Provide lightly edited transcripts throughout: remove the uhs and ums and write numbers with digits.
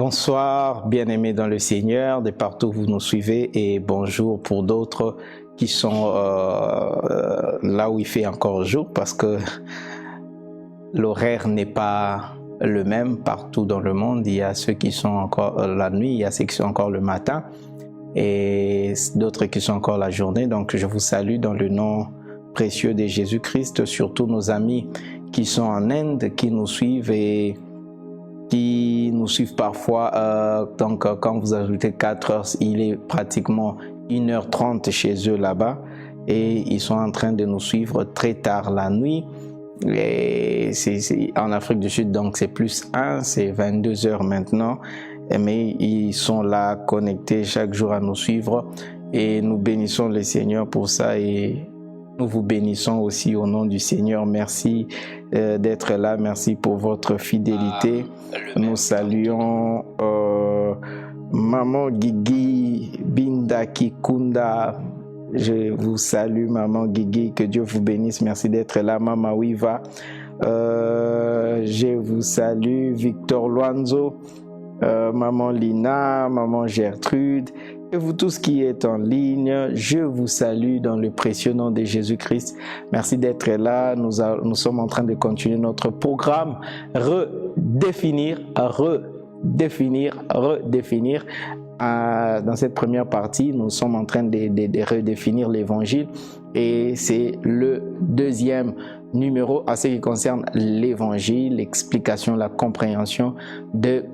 Bonsoir, bien-aimés dans le Seigneur, de partout où vous nous suivez, et bonjour pour d'autres qui sont là où il fait encore jour, parce que l'horaire n'est pas le même partout dans le monde. Il y a ceux qui sont encore la nuit, il y a ceux qui sont encore le matin, et d'autres qui sont encore la journée. Donc je vous salue dans le nom précieux de Jésus-Christ, surtout nos amis qui sont en Inde, qui nous suivent et qui nous suivent parfois. Donc quand vous ajoutez 4 heures, il est pratiquement 1h30 chez eux là-bas, et ils sont en train de nous suivre très tard la nuit. Et c'est en Afrique du Sud, donc c'est +1, c'est 22 heures maintenant, mais ils sont là connectés chaque jour à nous suivre, et nous bénissons le Seigneur pour ça, et nous vous bénissons aussi au nom du Seigneur. Merci d'être là, merci pour votre fidélité. Nous saluons Maman Guigui Binda Kikunda. Je vous salue, Maman Guigui, que Dieu vous bénisse. Merci d'être là, Maman Wiva. Je vous salue, Victor Luanzo, Maman Lina, Maman Gertrude, et vous tous qui êtes en ligne, je vous salue dans le précieux nom de Jésus-Christ. Merci d'être là. Nous sommes en train de continuer notre programme redéfinir. Dans cette première partie, nous sommes en train de redéfinir l'évangile, et c'est le deuxième numéro à ce qui concerne l'évangile, l'explication, la compréhension de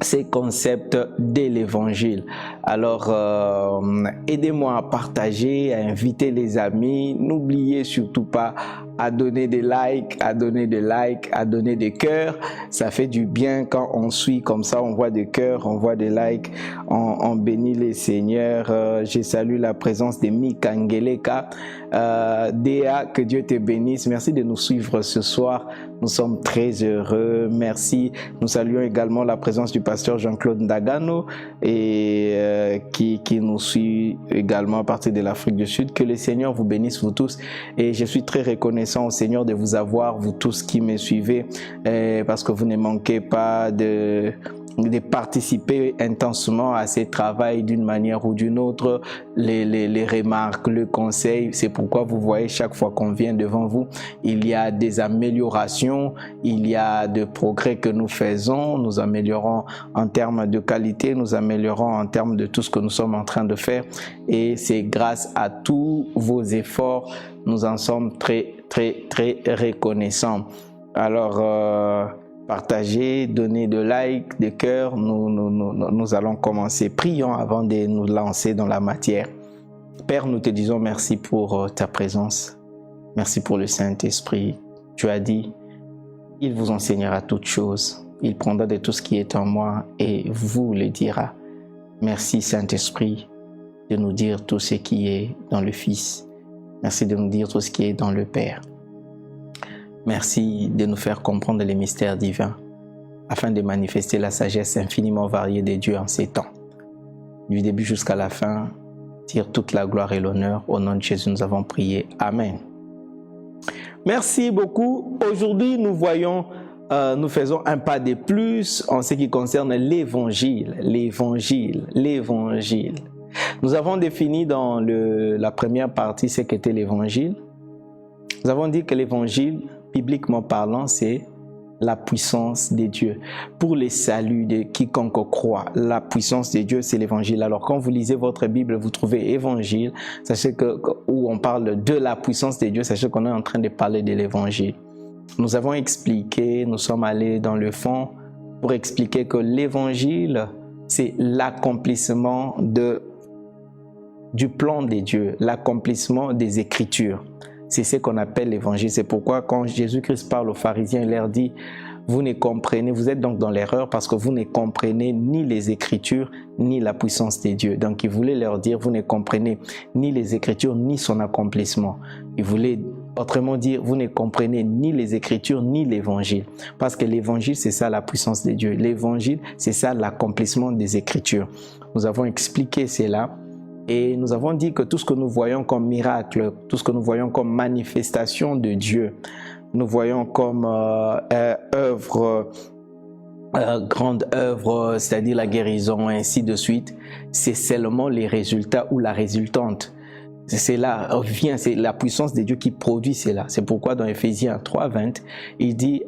ces concepts de l'évangile. Alors, aidez-moi à partager, à inviter les amis. N'oubliez surtout pas à donner des likes, à donner des cœurs. Ça fait du bien quand on suit comme ça, on voit des cœurs, on voit des likes, on bénit les seigneurs. Je salue la présence de Mikangeleka. Déa, que Dieu te bénisse. Merci de nous suivre ce soir. Nous sommes très heureux. Merci. Nous saluons également la présence du pasteur Jean-Claude Ndagano, et qui nous suit également à partir de l'Afrique du Sud. Que le Seigneur vous bénisse, vous tous. Et je suis très reconnaissant au Seigneur de vous avoir, vous tous qui me suivez, parce que vous ne manquez pas de participer intensement à ces travaux d'une manière ou d'une autre, les remarques, le conseil. C'est pourquoi vous voyez chaque fois qu'on vient devant vous, il y a des améliorations, il y a des progrès que nous faisons. Nous améliorons en termes de qualité, nous améliorons en termes de tout ce que nous sommes en train de faire, et c'est grâce à tous vos efforts. Nous en sommes très reconnaissants. Alors, partagez, donnez de likes, de cœurs. Nous allons commencer. Prions avant de nous lancer dans la matière. Père, nous te disons merci pour ta présence. Merci pour le Saint-Esprit. Tu as dit, il vous enseignera toutes choses. Il prendra de tout ce qui est en moi et vous le dira. Merci Saint-Esprit de nous dire tout ce qui est dans le Fils. Merci de nous dire tout ce qui est dans le Père. Merci de nous faire comprendre les mystères divins, afin de manifester la sagesse infiniment variée de Dieu en ces temps. Du début jusqu'à la fin, tire toute la gloire et l'honneur. Au nom de Jésus, nous avons prié. Amen. Merci beaucoup. Aujourd'hui, nous faisons un pas de plus en ce qui concerne l'évangile. Nous avons défini dans la première partie ce qu'était l'évangile. Nous avons dit que l'évangile, bibliquement parlant, c'est la puissance de Dieu. Pour le salut de quiconque croit, la puissance de Dieu, c'est l'évangile. Alors quand vous lisez votre Bible, vous trouvez évangile, sachez que où on parle de la puissance de Dieu, sachez qu'on est en train de parler de l'évangile. Nous avons expliqué, nous sommes allés dans le fond pour expliquer que l'évangile, c'est l'accomplissement du plan de Dieu, l'accomplissement des Écritures. C'est ce qu'on appelle l'évangile. C'est pourquoi quand Jésus-Christ parle aux pharisiens, il leur dit, vous ne comprenez, vous êtes donc dans l'erreur parce que vous ne comprenez ni les Écritures, ni la puissance de Dieu. Donc il voulait leur dire, vous ne comprenez ni les Écritures, ni son accomplissement. Il voulait autrement dire, vous ne comprenez ni les Écritures, ni l'évangile. Parce que l'évangile, c'est ça la puissance de Dieu. L'évangile, c'est ça l'accomplissement des Écritures. Nous avons expliqué cela. Et nous avons dit que tout ce que nous voyons comme miracle, tout ce que nous voyons comme manifestation de Dieu, nous voyons comme œuvre grande œuvre, c'est-à-dire la guérison, ainsi de suite, c'est seulement les résultats ou la résultante. C'est là, vient, c'est la puissance de Dieu qui produit cela. C'est pourquoi dans Éphésiens 3:20, il dit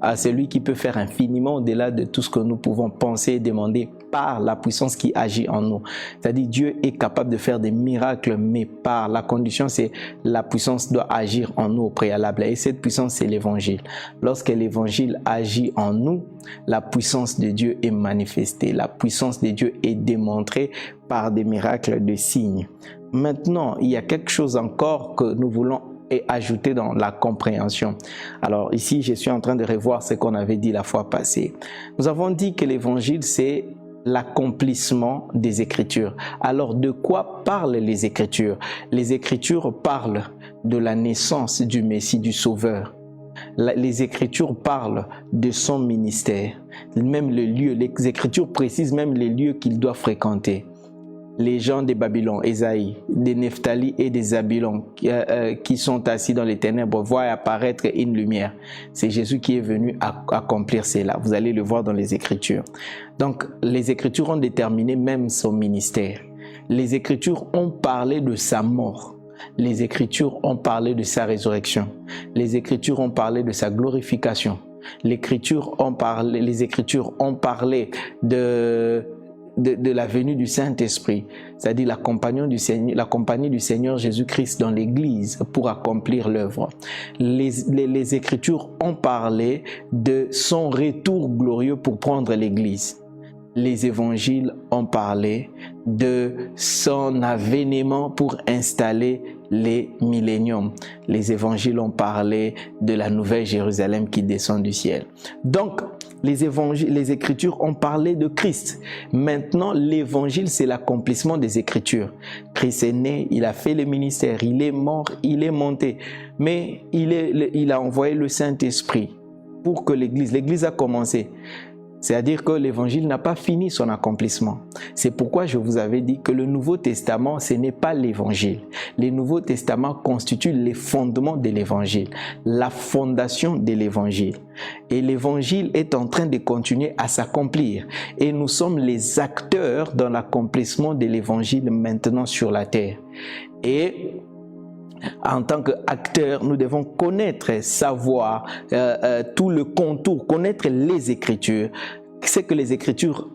à celui qui peut faire infiniment au-delà de tout ce que nous pouvons penser et demander par la puissance qui agit en nous. C'est-à-dire Dieu est capable de faire des miracles, mais par la condition, c'est la puissance doit agir en nous au préalable. Et cette puissance, c'est l'évangile. Lorsque l'évangile agit en nous, la puissance de Dieu est manifestée. La puissance de Dieu est démontrée par des miracles, de signes. Maintenant, il y a quelque chose encore que nous voulons ajouter dans la compréhension. Alors ici, je suis en train de revoir ce qu'on avait dit la fois passée. Nous avons dit que l'évangile, c'est l'accomplissement des Écritures. Alors, de quoi parlent les Écritures? Les Écritures parlent de la naissance du Messie, du Sauveur. Les Écritures parlent de son ministère, même le lieu. Les Écritures précisent même les lieux qu'il doit fréquenter. Les gens de Babylone, Ésaïe, des Nephtali et des Zabulon qui sont assis dans les ténèbres voient apparaître une lumière. C'est Jésus qui est venu accomplir cela. Vous allez le voir dans les Écritures. Donc, les Écritures ont déterminé même son ministère. Les Écritures ont parlé de sa mort. Les Écritures ont parlé de sa résurrection. Les Écritures ont parlé de sa glorification. Les Écritures ont parlé de la venue du Saint-Esprit, c'est-à-dire la compagnie du Seigneur Jésus-Christ dans l'Église pour accomplir l'œuvre. Les Écritures ont parlé de son retour glorieux pour prendre l'Église. Les évangiles ont parlé de son avènement pour installer les milléniums. Les évangiles ont parlé de la nouvelle Jérusalem qui descend du ciel. Donc, les Écritures ont parlé de Christ. Maintenant, l'évangile, c'est l'accomplissement des Écritures. Christ est né, il a fait le ministère, il est mort, il est monté. Mais il a envoyé le Saint-Esprit pour que l'Église a commencé. C'est-à-dire que l'évangile n'a pas fini son accomplissement. C'est pourquoi je vous avais dit que le Nouveau Testament, ce n'est pas l'évangile. Le Nouveau Testament constitue les fondements de l'évangile, la fondation de l'évangile. Et l'évangile est en train de continuer à s'accomplir. Et nous sommes les acteurs dans l'accomplissement de l'évangile maintenant sur la terre. Et en tant qu'acteurs, nous devons connaître, savoir tout le contour, connaître les Écritures, ce que les Écritures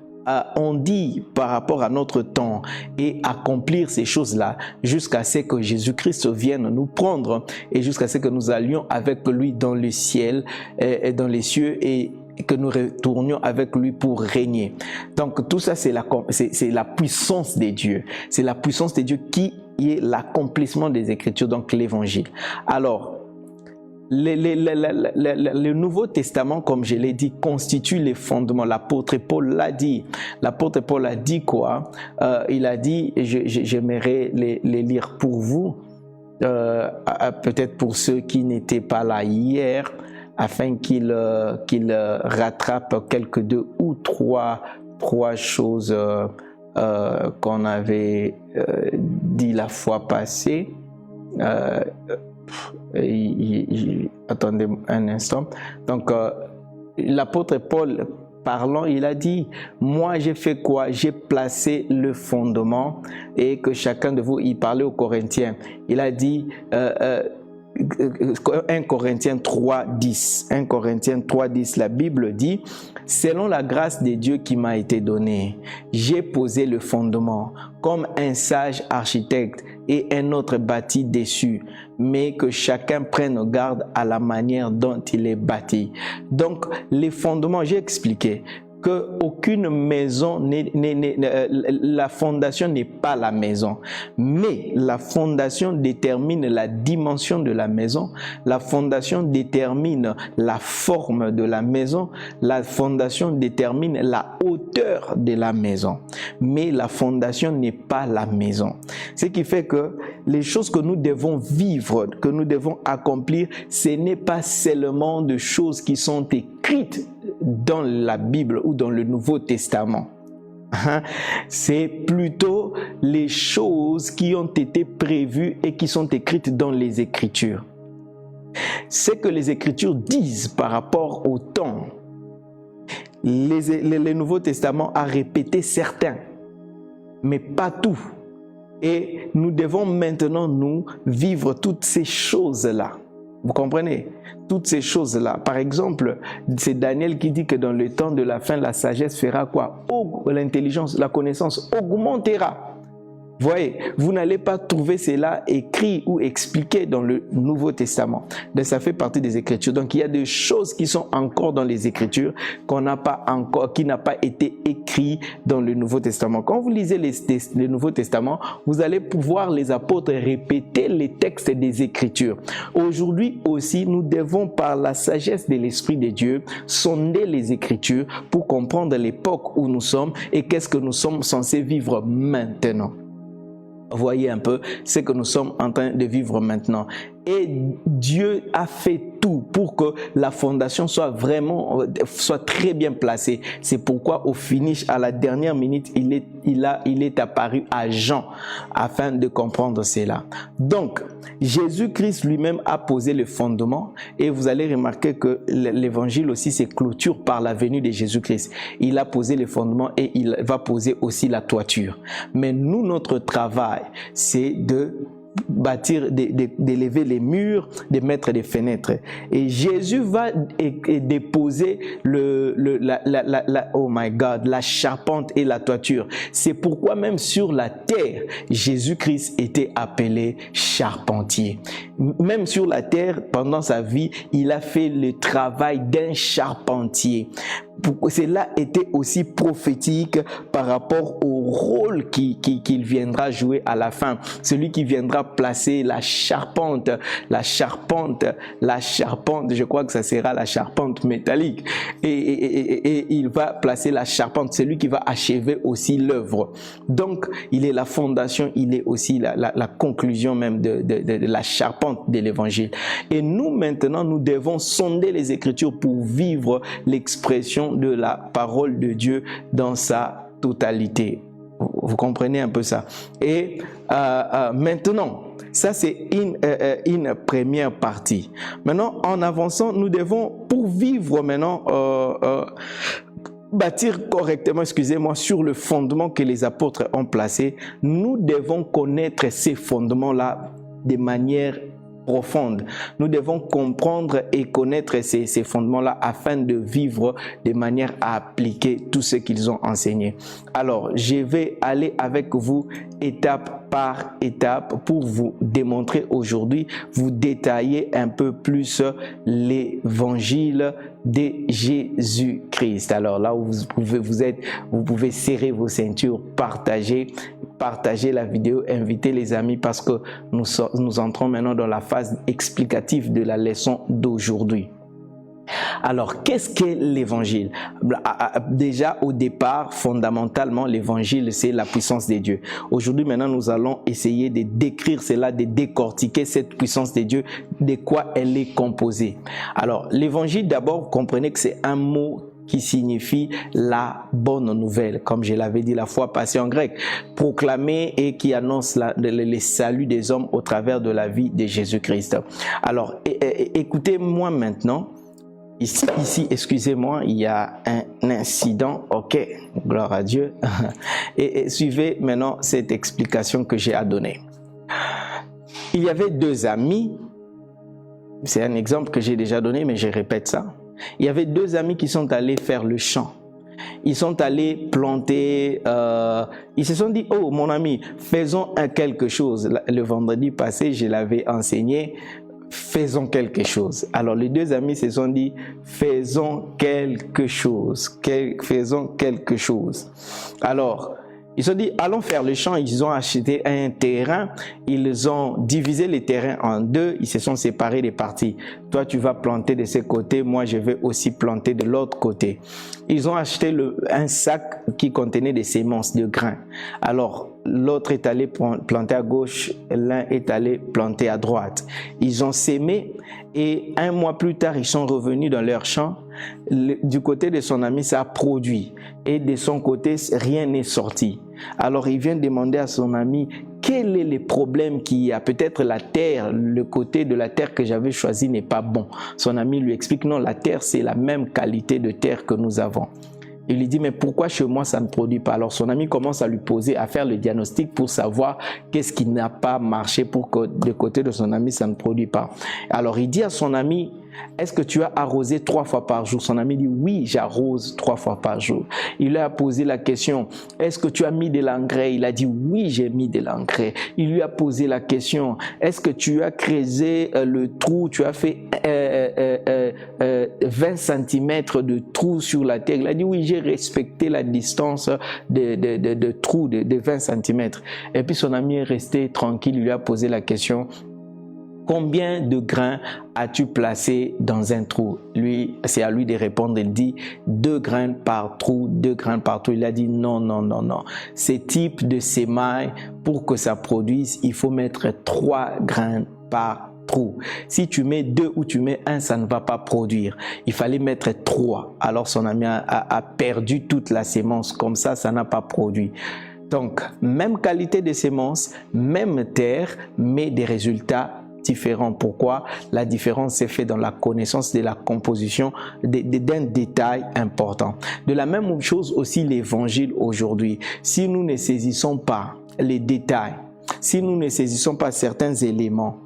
ont dit par rapport à notre temps et accomplir ces choses-là jusqu'à ce que Jésus-Christ vienne nous prendre et jusqu'à ce que nous allions avec lui dans le ciel et dans les cieux et que nous retournions avec lui pour régner. Donc tout ça, c'est la puissance de Dieu. C'est la puissance de Dieu qui est l'accomplissement des Écritures, donc l'évangile. Alors, le Nouveau Testament, comme je l'ai dit, constitue les fondements. L'apôtre Paul l'a dit. L'apôtre Paul a dit quoi? Il a dit, j'aimerais les lire pour vous, peut-être pour ceux qui n'étaient pas là hier, afin qu'ils rattrapent quelques deux ou trois choses qu'on avait dit la fois passée. Attendez un instant. Donc, l'apôtre Paul parlant, il a dit, moi j'ai fait quoi? J'ai placé le fondement, et que chacun de vous, il parlait aux Corinthiens. Il a dit 1 Corinthiens 3:10. 1 Corinthiens 3:10, la Bible dit, selon la grâce de Dieu qui m'a été donnée, j'ai posé le fondement comme un sage architecte et un autre bâti dessus, mais que chacun prenne garde à la manière dont il est bâti. Donc, les fondements, j'ai expliqué qu'aucune maison, la fondation n'est pas la maison, mais la fondation détermine la dimension de la maison, la fondation détermine la forme de la maison, la fondation détermine la hauteur de la maison, mais la fondation n'est pas la maison. Ce qui fait que les choses que nous devons vivre, que nous devons accomplir, ce n'est pas seulement de choses qui sont écrites dans la Bible ou dans le Nouveau Testament. C'est plutôt les choses qui ont été prévues et qui sont écrites dans les Écritures. Ce que les Écritures disent par rapport au temps, le Nouveau Testament a répété certains, mais pas tout. Et nous devons maintenant, nous, vivre toutes ces choses-là. Vous comprenez? Toutes ces choses-là. Par exemple, c'est Daniel qui dit que dans le temps de la fin, la sagesse fera quoi? L'intelligence, la connaissance augmentera. Voyez, vous n'allez pas trouver cela écrit ou expliqué dans le Nouveau Testament. Donc, ça fait partie des Écritures. Donc, il y a des choses qui sont encore dans les Écritures qu'on n'a pas encore, qui n'a pas été écrit dans le Nouveau Testament. Quand vous lisez le Nouveau Testament, vous allez pouvoir les apôtres répéter les textes des Écritures. Aujourd'hui aussi, nous devons par la sagesse de l'Esprit de Dieu sonder les Écritures pour comprendre l'époque où nous sommes et qu'est-ce que nous sommes censés vivre maintenant. Voyez un peu ce que nous sommes en train de vivre maintenant. Et Dieu a fait tout pour que la fondation soit très bien placée. C'est pourquoi au finish, à la dernière minute, il est apparu à Jean afin de comprendre cela. Donc, Jésus-Christ lui-même a posé le fondement et vous allez remarquer que l'évangile aussi se clôture par la venue de Jésus-Christ. Il a posé le fondement et il va poser aussi la toiture. Mais nous, notre travail, c'est de bâtir, d'élever les murs, de mettre des fenêtres. Et Jésus va déposer oh my God, la charpente et la toiture. C'est pourquoi même sur la terre, Jésus-Christ était appelé charpentier. Même sur la terre, pendant sa vie, il a fait le travail d'un charpentier. Cela était aussi prophétique par rapport au rôle qu'il viendra jouer à la fin. Celui qui viendra placer la charpente, je crois que ça sera la charpente métallique. Et il va placer la charpente, celui qui va achever aussi l'œuvre. Donc, il est la fondation, il est aussi la conclusion même de la charpente de l'évangile. Et nous, maintenant, nous devons sonder les Écritures pour vivre l'expression de la parole de Dieu dans sa totalité. Vous comprenez un peu ça? Et maintenant, ça c'est une première partie. Maintenant, en avançant, nous devons, pour vivre maintenant, bâtir correctement, excusez-moi, sur le fondement que les apôtres ont placé, nous devons connaître ces fondements-là de manière profonde. Nous devons comprendre et connaître ces fondements-là afin de vivre de manière à appliquer tout ce qu'ils ont enseigné. Alors, je vais aller avec vous étape par étape pour vous démontrer aujourd'hui, vous détailler un peu plus l'évangile de Jésus-Christ. Alors là où vous pouvez serrer vos ceintures, partager la vidéo, inviter les amis parce que nous entrons maintenant dans la phase explicative de la leçon d'aujourd'hui. Alors, qu'est-ce qu'est l'évangile? Déjà, au départ, fondamentalement, l'évangile, c'est la puissance de Dieu. Aujourd'hui, maintenant, nous allons essayer de décrire cela, de décortiquer cette puissance de Dieu, de quoi elle est composée. Alors, l'évangile, d'abord, comprenez que c'est un mot qui signifie la bonne nouvelle, comme je l'avais dit la fois passée en grec, proclamer et qui annonce le salut des hommes au travers de la vie de Jésus-Christ. Alors, écoutez-moi maintenant. Ici, excusez-moi, il y a un incident, ok, gloire à Dieu. Et suivez maintenant cette explication que j'ai à donner. Il y avait deux amis, c'est un exemple que j'ai déjà donné, mais je répète ça. Il y avait deux amis qui sont allés faire le champ. Ils sont allés planter, ils se sont dit, oh mon ami, faisons quelque chose. Le vendredi passé, je l'avais enseigné, faisons quelque chose. Alors les deux amis se sont dit, faisons quelque chose, faisons quelque chose. Alors, ils se sont dit, allons faire le champ. Ils ont acheté un terrain, ils ont divisé le terrain en deux, ils se sont séparés des parties. Toi, tu vas planter de ce côté, moi, je vais aussi planter de l'autre côté. Ils ont acheté un sac qui contenait des semences de grains. Alors, l'autre est allé planter à gauche, l'un est allé planter à droite. Ils ont sémé et 1 mois plus tard, ils sont revenus dans leur champ. Du côté de son ami, ça a produit et de son côté, rien n'est sorti. Alors il vient demander à son ami quel est le problème qu'il y a. Peut-être la terre, le côté de la terre que j'avais choisi n'est pas bon. Son ami lui explique non, la terre c'est la même qualité de terre que nous avons. Il lui dit mais pourquoi chez moi ça ne produit pas? Alors son ami commence à lui poser, à faire le diagnostic pour savoir qu'est-ce qui n'a pas marché pour que de côté de son ami ça ne produit pas. Alors il dit à son ami, est-ce que tu as arrosé 3 fois par jour? Son ami dit oui, j'arrose 3 fois par jour. Il lui a posé la question, est-ce que tu as mis de l'engrais? Il a dit oui, j'ai mis de l'engrais. Il lui a posé la question, est-ce que tu as creusé le trou? Tu as fait 20 cm de trou sur la terre? Il a dit oui, j'ai respecté la distance de trou de 20 cm. Et puis son ami est resté tranquille, il lui a posé la question, combien de grains as-tu placé dans un trou? Lui, c'est à lui de répondre. Il dit 2 grains par trou, 2 grains par trou. Il a dit non, non, non, non. Ce type de sémaille, pour que ça produise, il faut mettre 3 grains par trou. Si tu mets 2 ou tu mets 1, ça ne va pas produire. Il fallait mettre 3. Alors son ami a perdu toute la sémence. Comme ça n'a pas produit. Donc, même qualité de sémence, même terre, mais des résultats différents. Pourquoi? La différence s'est faite dans la connaissance de la composition d'un détail important. De la même chose aussi l'évangile aujourd'hui. Si nous ne saisissons pas les détails, si nous ne saisissons pas certains éléments,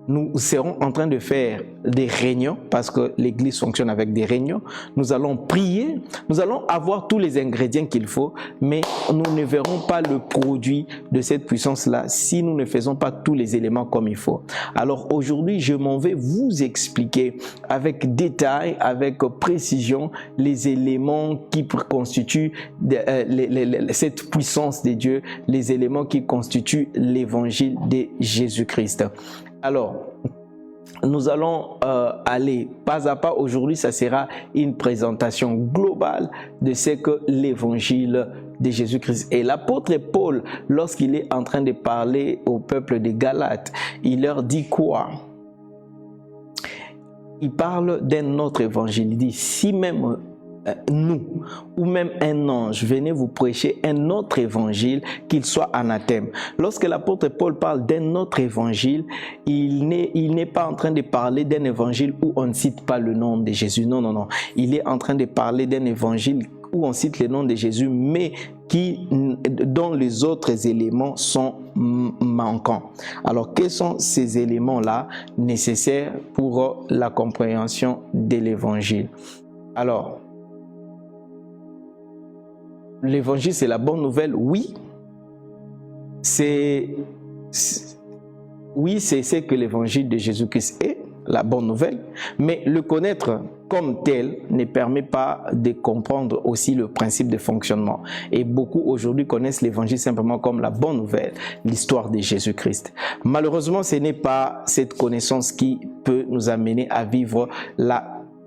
nous serons en train de faire des réunions, parce que l'église fonctionne avec des réunions. Nous allons prier, nous allons avoir tous les ingrédients qu'il faut, mais nous ne verrons pas le produit de cette puissance-là si nous ne faisons pas tous les éléments comme il faut. Alors aujourd'hui, je m'en vais vous expliquer avec détail, avec précision, les éléments qui constituent cette puissance de Dieu, les éléments qui constituent l'évangile de Jésus-Christ. Alors, nous allons aller pas à pas. Aujourd'hui, ça sera une présentation globale de ce que l'évangile de Jésus-Christ. Et l'apôtre Paul, lorsqu'il est en train de parler au peuple des Galates, il leur dit quoi? Il parle d'un autre évangile. Il dit, si même nous ou même un ange venez vous prêcher un autre évangile, qu'il soit anathème. Lorsque l'apôtre Paul parle d'un autre évangile, il n'est pas en train de parler d'un évangile où on ne cite pas le nom de Jésus. Non, non, non. Il est en train de parler d'un évangile où on cite le nom de Jésus, mais dont les autres éléments sont manquants. Alors, quels sont ces éléments-là nécessaires pour la compréhension de l'évangile? Alors, l'évangile, c'est la bonne nouvelle, oui. C'est ce que l'évangile de Jésus-Christ est, la bonne nouvelle, mais le connaître comme tel ne permet pas de comprendre aussi le principe de fonctionnement. Et beaucoup aujourd'hui connaissent l'évangile simplement comme la bonne nouvelle, l'histoire de Jésus-Christ. Malheureusement, ce n'est pas cette connaissance qui peut nous amener à vivre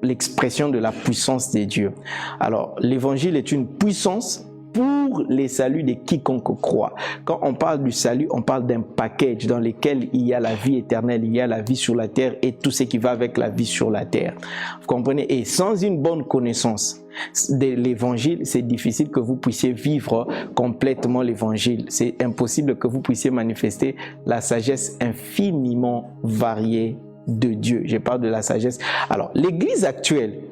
l'expression de la puissance de Dieu. Alors, l'évangile est une puissance pour les saluts de quiconque croit. Quand on parle du salut, on parle d'un package dans lequel il y a la vie éternelle, il y a la vie sur la terre et tout ce qui va avec la vie sur la terre. Vous comprenez? Et sans une bonne connaissance de l'évangile, c'est difficile que vous puissiez vivre complètement l'évangile. C'est impossible que vous puissiez manifester la sagesse infiniment variée de Dieu. Je parle de la sagesse. Alors, l'église actuelle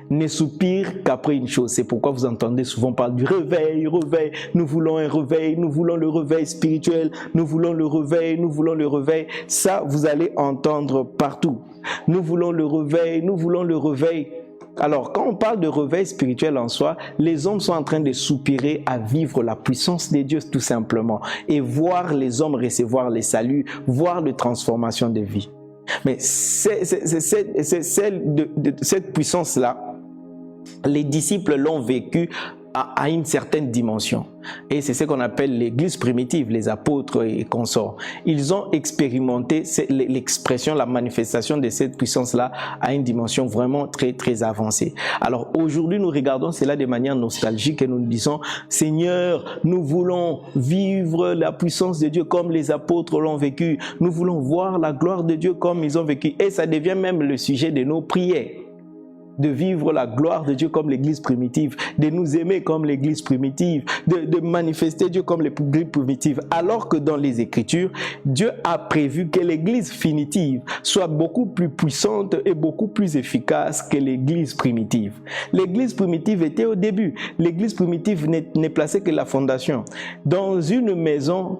ne soupire qu'après une chose. C'est pourquoi vous entendez souvent parler du réveil, réveil. Nous voulons un réveil, nous voulons le réveil spirituel, nous voulons le réveil, nous voulons le réveil. Ça, vous allez entendre partout. Nous voulons le réveil, nous voulons le réveil. Alors, quand on parle de réveil spirituel en soi, les hommes sont en train de soupirer à vivre la puissance de Dieu tout simplement et voir les hommes recevoir les saluts, voir les transformations de vie. Mais cette puissance-là, les disciples l'ont vécu à une certaine dimension. Et c'est ce qu'on appelle l'église primitive, les apôtres et consorts. Ils ont expérimenté l'expression, la manifestation de cette puissance-là à une dimension vraiment très, très avancée. Alors aujourd'hui, nous regardons cela de manière nostalgique et nous nous disons, Seigneur, nous voulons vivre la puissance de Dieu comme les apôtres l'ont vécu. Nous voulons voir la gloire de Dieu comme ils ont vécu. Et ça devient même le sujet de nos prières. De vivre la gloire de Dieu comme l'église primitive, de nous aimer comme l'église primitive, de manifester Dieu comme l'église primitive. Alors que dans les Écritures, Dieu a prévu que l'église finitive soit beaucoup plus puissante et beaucoup plus efficace que l'église primitive. L'église primitive était au début. L'église primitive n'est placée que la fondation. Dans une maison,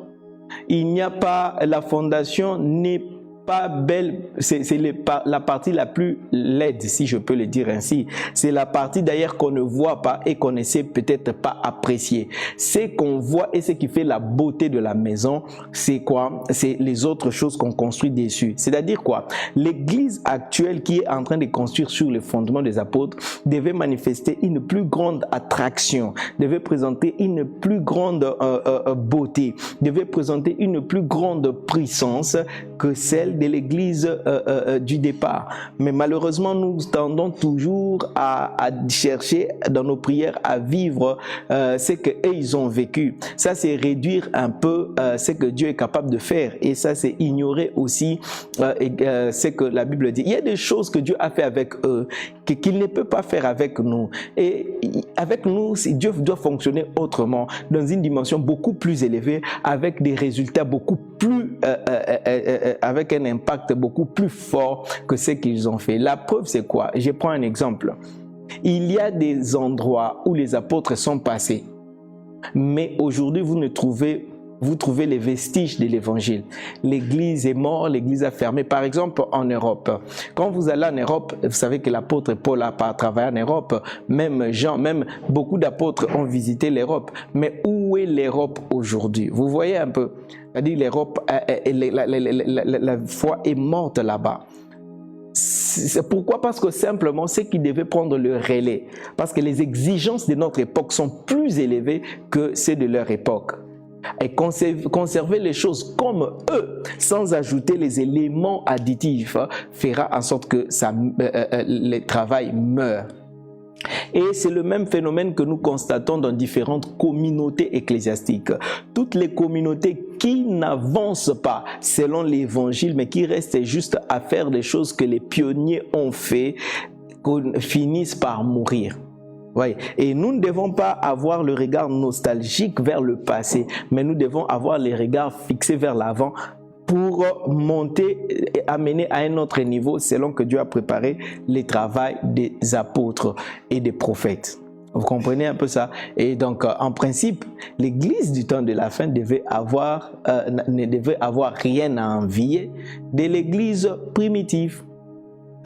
il n'y a pas, la fondation n'est pas belle, c'est la partie la plus laide, si je peux le dire ainsi. C'est la partie d'ailleurs qu'on ne voit pas et qu'on ne sait peut-être pas apprécier. Ce qu'on voit et ce qui fait la beauté de la maison, c'est quoi? C'est les autres choses qu'on construit dessus. C'est-à-dire quoi? L'église actuelle qui est en train de construire sur les fondements des apôtres devait manifester une plus grande attraction, devait présenter une plus grande beauté, devait présenter une plus grande puissance que celle de l'église du départ. Mais malheureusement, nous tendons toujours à chercher dans nos prières à vivre ce qu'eux ils ont vécu. Ça, c'est réduire un peu ce que Dieu est capable de faire. Et ça, c'est ignorer aussi ce que la Bible dit. Il y a des choses que Dieu a fait avec eux qu'il ne peut pas faire avec nous. Et avec nous, Dieu doit fonctionner autrement, dans une dimension beaucoup plus élevée, avec des résultats beaucoup plus, avec un impact beaucoup plus fort que ce qu'ils ont fait. La preuve, c'est quoi? Je prends un exemple. Il y a des endroits où les apôtres sont passés, mais aujourd'hui, vous trouvez les vestiges de l'évangile. L'église est morte, l'église a fermé. Par exemple, en Europe. Quand vous allez en Europe, vous savez que l'apôtre Paul a travaillé en Europe. Même Jean, même beaucoup d'apôtres ont visité l'Europe. Mais où est l'Europe aujourd'hui? Vous voyez un peu? C'est-à-dire l'Europe, la foi est morte là-bas. C'est pourquoi? Parce que simplement, ceux qui devaient prendre le relais, parce que les exigences de notre époque sont plus élevées que celles de leur époque. Et conserver les choses comme eux, sans ajouter les éléments additifs, fera en sorte que le travail meure. Et c'est le même phénomène que nous constatons dans différentes communautés ecclésiastiques. Toutes les communautés qui n'avancent pas selon l'évangile, mais qui restent juste à faire des choses que les pionniers ont fait, finissent par mourir. Oui. Et nous ne devons pas avoir le regard nostalgique vers le passé, mais nous devons avoir les regards fixés vers l'avant pour monter et amener à un autre niveau selon que Dieu a préparé le travail des apôtres et des prophètes. Vous comprenez un peu ça? Et donc, en principe, l'église du temps de la fin ne devait avoir rien à envier de l'église primitive.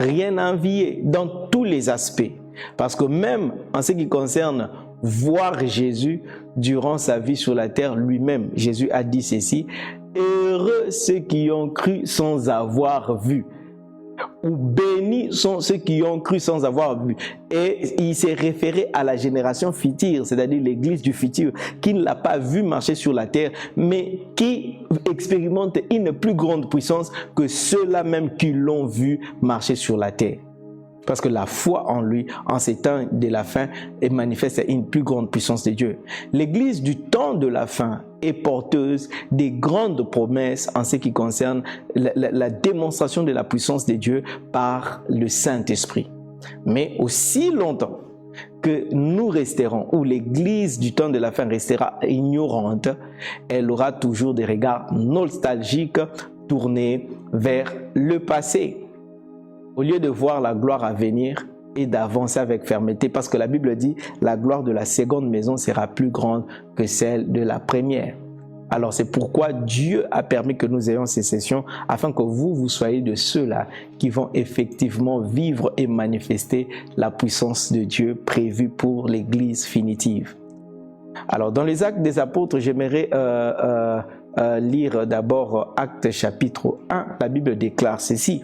Rien à envier dans tous les aspects. Parce que même en ce qui concerne voir Jésus durant sa vie sur la terre, lui-même, Jésus a dit ceci: heureux ceux qui ont cru sans avoir vu, ou bénis sont ceux qui ont cru sans avoir vu. Et il s'est référé à la génération future, c'est-à-dire l'église du futur, qui ne l'a pas vu marcher sur la terre, mais qui expérimente une plus grande puissance que ceux-là même qui l'ont vu marcher sur la terre. Parce que la foi en lui, en ces temps de la fin, manifeste une plus grande puissance de Dieu. L'église du temps de la fin est porteuse des grandes promesses en ce qui concerne la démonstration de la puissance de Dieu par le Saint-Esprit. Mais aussi longtemps que nous resterons, ou l'église du temps de la fin restera ignorante, elle aura toujours des regards nostalgiques tournés vers le passé. Au lieu de voir la gloire à venir et d'avancer avec fermeté, parce que la Bible dit la gloire de la seconde maison sera plus grande que celle de la première. Alors c'est pourquoi Dieu a permis que nous ayons ces sessions, afin que vous soyez de ceux-là qui vont effectivement vivre et manifester la puissance de Dieu prévue pour l'église finitive. Alors dans les Actes des Apôtres, j'aimerais lire d'abord Actes chapitre 1. La Bible déclare ceci.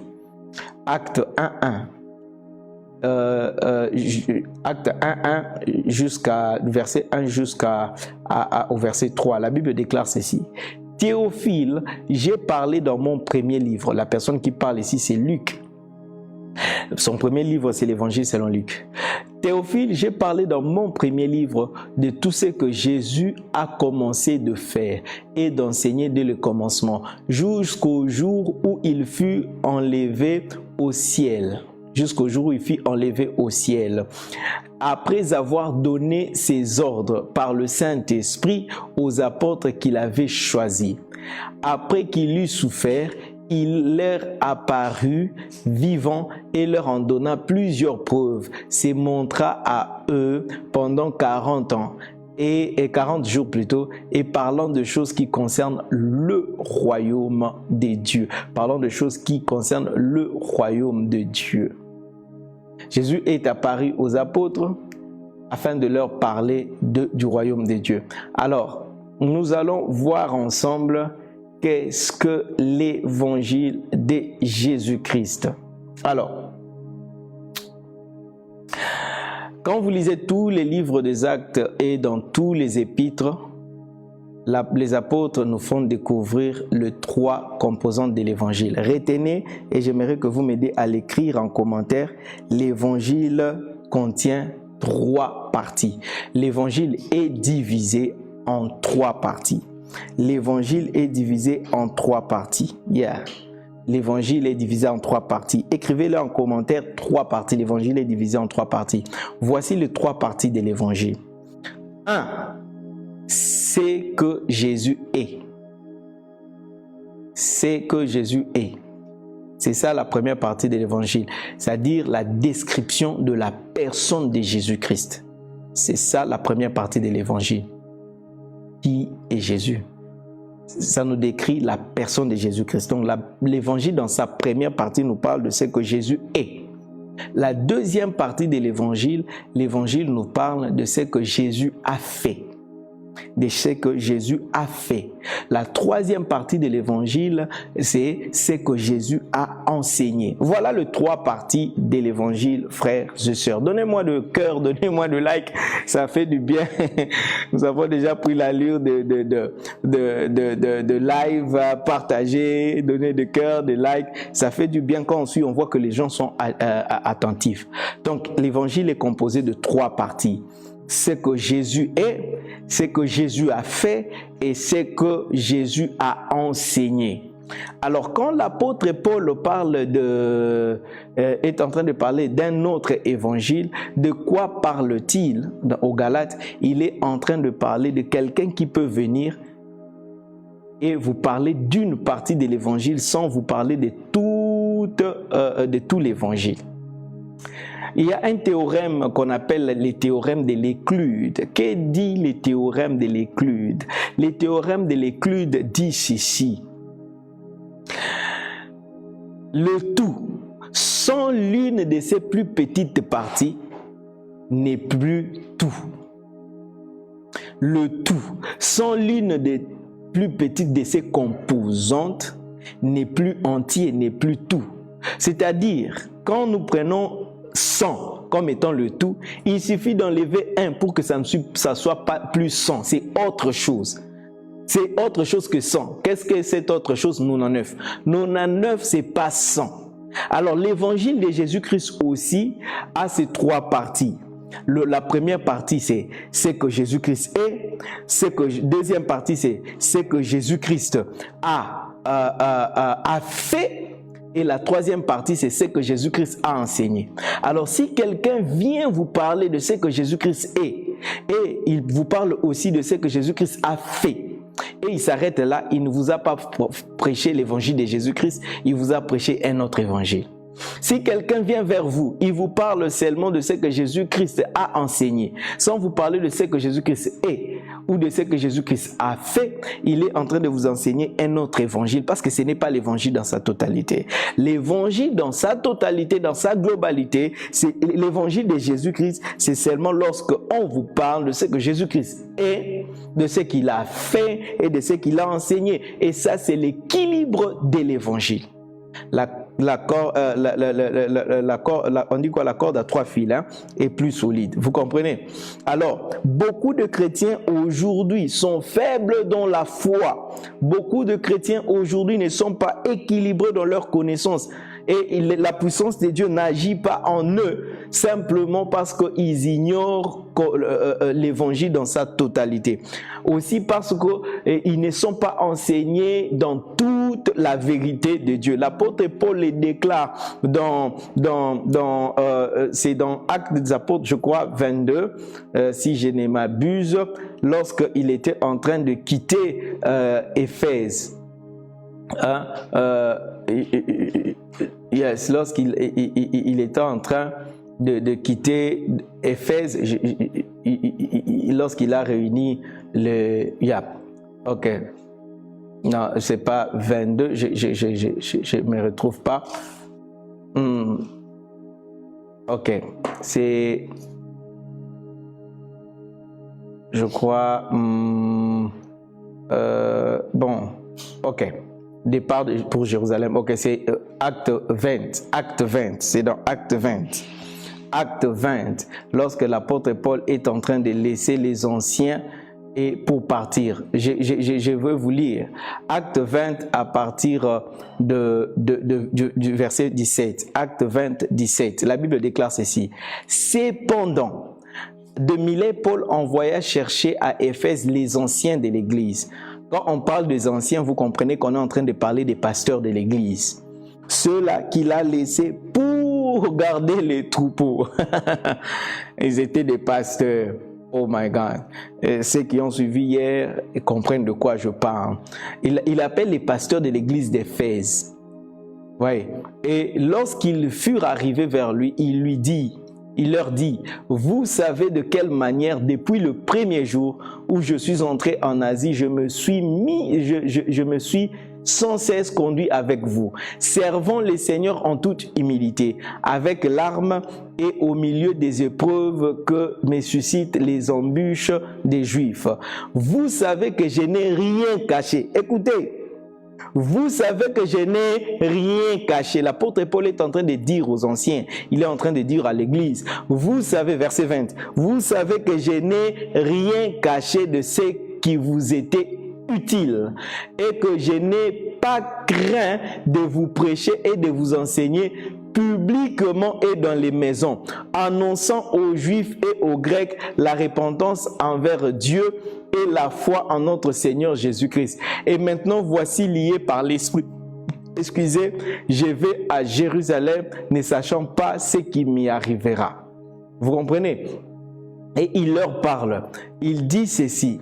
Acte 1.1. acte 1, jusqu'à verset 1 au verset 3. La Bible déclare ceci. Théophile, j'ai parlé dans mon premier livre. La personne qui parle ici, c'est Luc. Son premier livre, c'est l'Évangile selon Luc. Théophile, j'ai parlé dans mon premier livre de tout ce que Jésus a commencé de faire et d'enseigner dès le commencement, jusqu'au jour où il fut enlevé au ciel. Jusqu'au jour où il fut enlevé au ciel. Après avoir donné ses ordres par le Saint-Esprit aux apôtres qu'il avait choisis. Après qu'il eut souffert, il leur apparut vivant et leur en donna plusieurs preuves, se montra à eux pendant 40 ans, et 40 jours plutôt, et parlant de choses qui concernent le royaume des dieux. Parlant de choses qui concernent le royaume de Dieu. Jésus est apparu aux apôtres afin de leur parler du royaume des dieux. Alors, nous allons voir ensemble qu'est-ce que l'évangile de Jésus-Christ. Alors, quand vous lisez tous les livres des Actes et dans tous les épîtres, les apôtres nous font découvrir les 3 composantes de l'évangile. Retenez, et j'aimerais que vous m'aidiez à l'écrire en commentaire, l'évangile contient 3 parties. L'évangile est divisé en 3 parties. L'évangile est divisé en 3 parties. Yeah. L'évangile est divisé en 3 parties. Écrivez-le en commentaire, 3 parties. L'évangile est divisé en 3 parties. Voici les 3 parties de l'évangile. 1. C'est que Jésus est. C'est que Jésus est. C'est ça la première partie de l'évangile. C'est-à-dire la description de la personne de Jésus-Christ. C'est ça la première partie de l'évangile. Qui est Jésus? Ça nous décrit la personne de Jésus-Christ. Donc l'évangile dans sa première partie nous parle de ce que Jésus est. La deuxième partie de l'évangile nous parle de ce que Jésus a fait. De ce que Jésus a fait. La troisième partie de l'évangile, c'est ce que Jésus a enseigné. Voilà les 3 parties de l'évangile, frères et sœurs. Donnez-moi de cœur, donnez-moi de like, ça fait du bien. Nous avons déjà pris l'allure de live, partager, donner de cœur, de like. Ça fait du bien quand on suit, on voit que les gens sont attentifs. Donc l'évangile est composé de 3 parties. Ce que Jésus est, ce que Jésus a fait et ce que Jésus a enseigné. Alors quand l'apôtre Paul est en train de parler d'un autre évangile, de quoi parle-t-il aux Galates? Il est en train de parler de quelqu'un qui peut venir et vous parler d'une partie de l'évangile sans vous parler de tout l'évangile. Il y a un théorème qu'on appelle le théorème de l'Éclude. Que dit le théorème de l'Éclude? Le théorème de l'Éclude dit ceci. Le tout, sans l'une de ses plus petites parties, n'est plus tout. Le tout, sans l'une des plus petites de ses composantes, n'est plus entier, n'est plus tout. C'est-à-dire, quand nous prenons 100 comme étant le tout, il suffit d'enlever 1 pour que ça ne soit pas plus 100. C'est autre chose. C'est autre chose que 100. Qu'est-ce que cette autre chose? 99. 99, c'est pas 100. Alors l'évangile de Jésus-Christ aussi a ces 3 parties. La première partie, c'est ce que Jésus-Christ est. Deuxième partie, c'est ce que Jésus-Christ a fait. Et la troisième partie, c'est ce que Jésus-Christ a enseigné. Alors, si quelqu'un vient vous parler de ce que Jésus-Christ est, et il vous parle aussi de ce que Jésus-Christ a fait, et il s'arrête là, il ne vous a pas prêché l'évangile de Jésus-Christ, il vous a prêché un autre évangile. Si quelqu'un vient vers vous, il vous parle seulement de ce que Jésus-Christ a enseigné, sans vous parler de ce que Jésus-Christ est ou de ce que Jésus-Christ a fait, il est en train de vous enseigner un autre évangile parce que ce n'est pas l'évangile dans sa totalité. L'évangile dans sa totalité, dans sa globalité, c'est l'évangile de Jésus-Christ, c'est seulement lorsque on vous parle de ce que Jésus-Christ est, de ce qu'il a fait et de ce qu'il a enseigné. Et ça, c'est l'équilibre de l'évangile. La on dit quoi, la corde à 3 fils est plus solide. Vous comprenez? Alors, beaucoup de chrétiens aujourd'hui sont faibles dans la foi. Beaucoup de chrétiens aujourd'hui ne sont pas équilibrés dans leur connaissance. Et la puissance de Dieu n'agit pas en eux simplement parce qu'ils ignorent l'évangile dans sa totalité. Aussi parce qu'ils ne sont pas enseignés dans toute la vérité de Dieu. L'apôtre Paul les déclare c'est dans Actes des Apôtres, je crois, 22, si je ne m'abuse, lorsqu'il était en train de quitter Éphèse. Yes, lorsqu'il était en train de quitter Éphèse, lorsqu'il a réuni le ok, non, c'est pas 22, je me retrouve pas. Ok, c'est, je crois, bon, ok. Départ pour Jérusalem. Ok, c'est Acte 20, c'est dans Acte 20. Acte 20, lorsque l'apôtre Paul est en train de laisser les anciens et pour partir. Je veux vous lire Acte 20 à partir du verset 17. Acte 20, 17. La Bible déclare ceci. Cependant, de Milet, Paul envoya chercher à Éphèse les anciens de l'Église. Quand on parle des anciens, vous comprenez qu'on est en train de parler des pasteurs de l'Église. Ceux-là qu'il a laissés pour garder les troupeaux. Ils étaient des pasteurs. Oh my God. Et ceux qui ont suivi hier comprennent de quoi je parle. Il appelle les pasteurs de l'Église d'Éphèse. Oui. Et lorsqu'ils furent arrivés vers lui, il leur dit, vous savez de quelle manière, depuis le premier jour où je suis entré en Asie, je me suis sans cesse conduit avec vous, servant les seigneurs en toute humilité, avec larmes et au milieu des épreuves que me suscitent les embûches des Juifs. Vous savez que je n'ai rien caché. Écoutez. Vous savez que je n'ai rien caché. L'apôtre Paul est en train de dire aux anciens, il est en train de dire à l'église, vous savez, verset 20, vous savez que je n'ai rien caché de ce qui vous était utile et que je n'ai pas craint de vous prêcher et de vous enseigner publiquement et dans les maisons, annonçant aux Juifs et aux Grecs la repentance envers Dieu et la foi en notre Seigneur Jésus-Christ. Et maintenant, voici lié par l'Esprit. Excusez, je vais à Jérusalem, ne sachant pas ce qui m'y arrivera. Vous comprenez? Et il leur parle. Il dit ceci.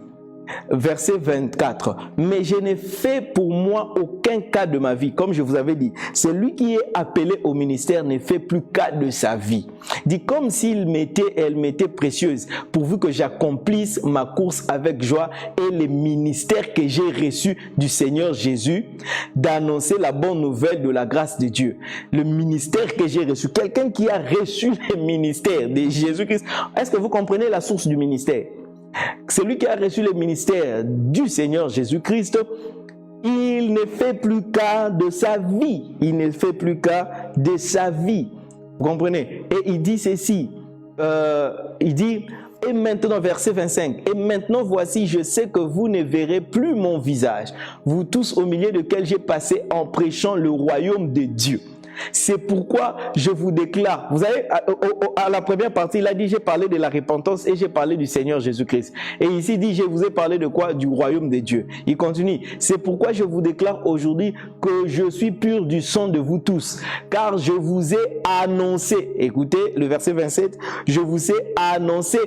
Verset 24, mais je n'ai fait pour moi aucun cas de ma vie. Comme je vous avais dit, celui qui est appelé au ministère ne fait plus cas de sa vie. Dit comme elle m'était précieuse, pourvu que j'accomplisse ma course avec joie et le ministère que j'ai reçu du Seigneur Jésus, d'annoncer la bonne nouvelle de la grâce de Dieu. Le ministère que j'ai reçu, quelqu'un qui a reçu le ministère de Jésus-Christ. Est-ce que vous comprenez la source du ministère? Celui qui a reçu le ministère du Seigneur Jésus-Christ, il ne fait plus cas de sa vie. Il ne fait plus cas de sa vie. Vous comprenez? Et il dit ceci. Il dit, et maintenant, verset 25, et maintenant voici, je sais que vous ne verrez plus mon visage, vous tous au milieu desquels j'ai passé en prêchant le royaume de Dieu. C'est pourquoi je vous déclare, vous savez, à la première partie, il a dit, j'ai parlé de la repentance et j'ai parlé du Seigneur Jésus-Christ. Et ici, il dit, je vous ai parlé de quoi? Du royaume de Dieu. Il continue, c'est pourquoi je vous déclare aujourd'hui que je suis pur du sang de vous tous, car je vous ai annoncé, écoutez le verset 27, je vous ai annoncé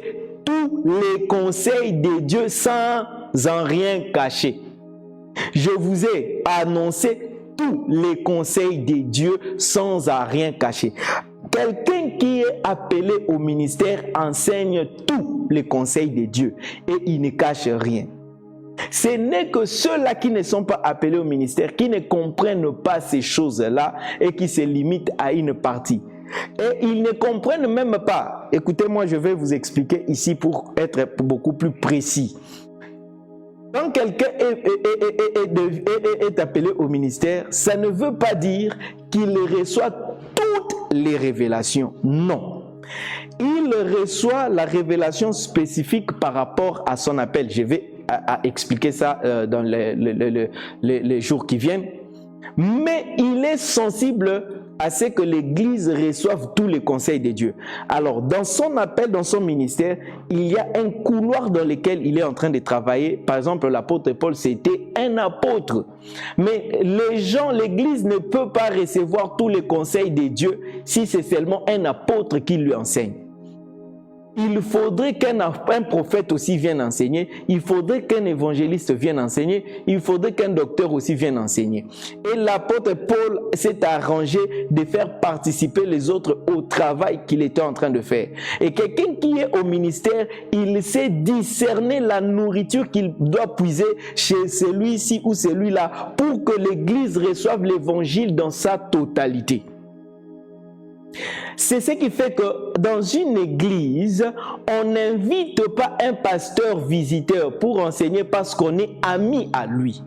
tous les conseils de Dieu sans en rien cacher. Je vous ai annoncé tous les conseils de Dieu sans à rien cacher. Quelqu'un qui est appelé au ministère enseigne tous les conseils de Dieu et il ne cache rien. Ce n'est que ceux-là qui ne sont pas appelés au ministère, qui ne comprennent pas ces choses-là et qui se limitent à une partie. Et ils ne comprennent même pas. Écoutez-moi, je vais vous expliquer ici pour être beaucoup plus précis. Quand quelqu'un est est appelé au ministère, ça ne veut pas dire qu'il reçoit toutes les révélations. Non. Il reçoit la révélation spécifique par rapport à son appel. Je vais expliquer ça dans les jours qui viennent. Mais il est sensible à ce que l'Église reçoive tous les conseils de Dieu. Alors, dans son appel, dans son ministère, il y a un couloir dans lequel il est en train de travailler. Par exemple, l'apôtre Paul, c'était un apôtre. Mais les gens, l'Église ne peut pas recevoir tous les conseils de Dieu si c'est seulement un apôtre qui lui enseigne. Il faudrait qu'un prophète aussi vienne enseigner, il faudrait qu'un évangéliste vienne enseigner, il faudrait qu'un docteur aussi vienne enseigner. Et l'apôtre Paul s'est arrangé de faire participer les autres au travail qu'il était en train de faire. Et quelqu'un qui est au ministère, il sait discerner la nourriture qu'il doit puiser chez celui-ci ou celui-là pour que l'Église reçoive l'évangile dans sa totalité. C'est ce qui fait que dans une église, on n'invite pas un pasteur visiteur pour enseigner parce qu'on est ami à lui.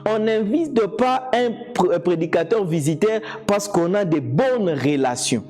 On n'invite pas un prédicateur visiteur parce qu'on a des bonnes relations.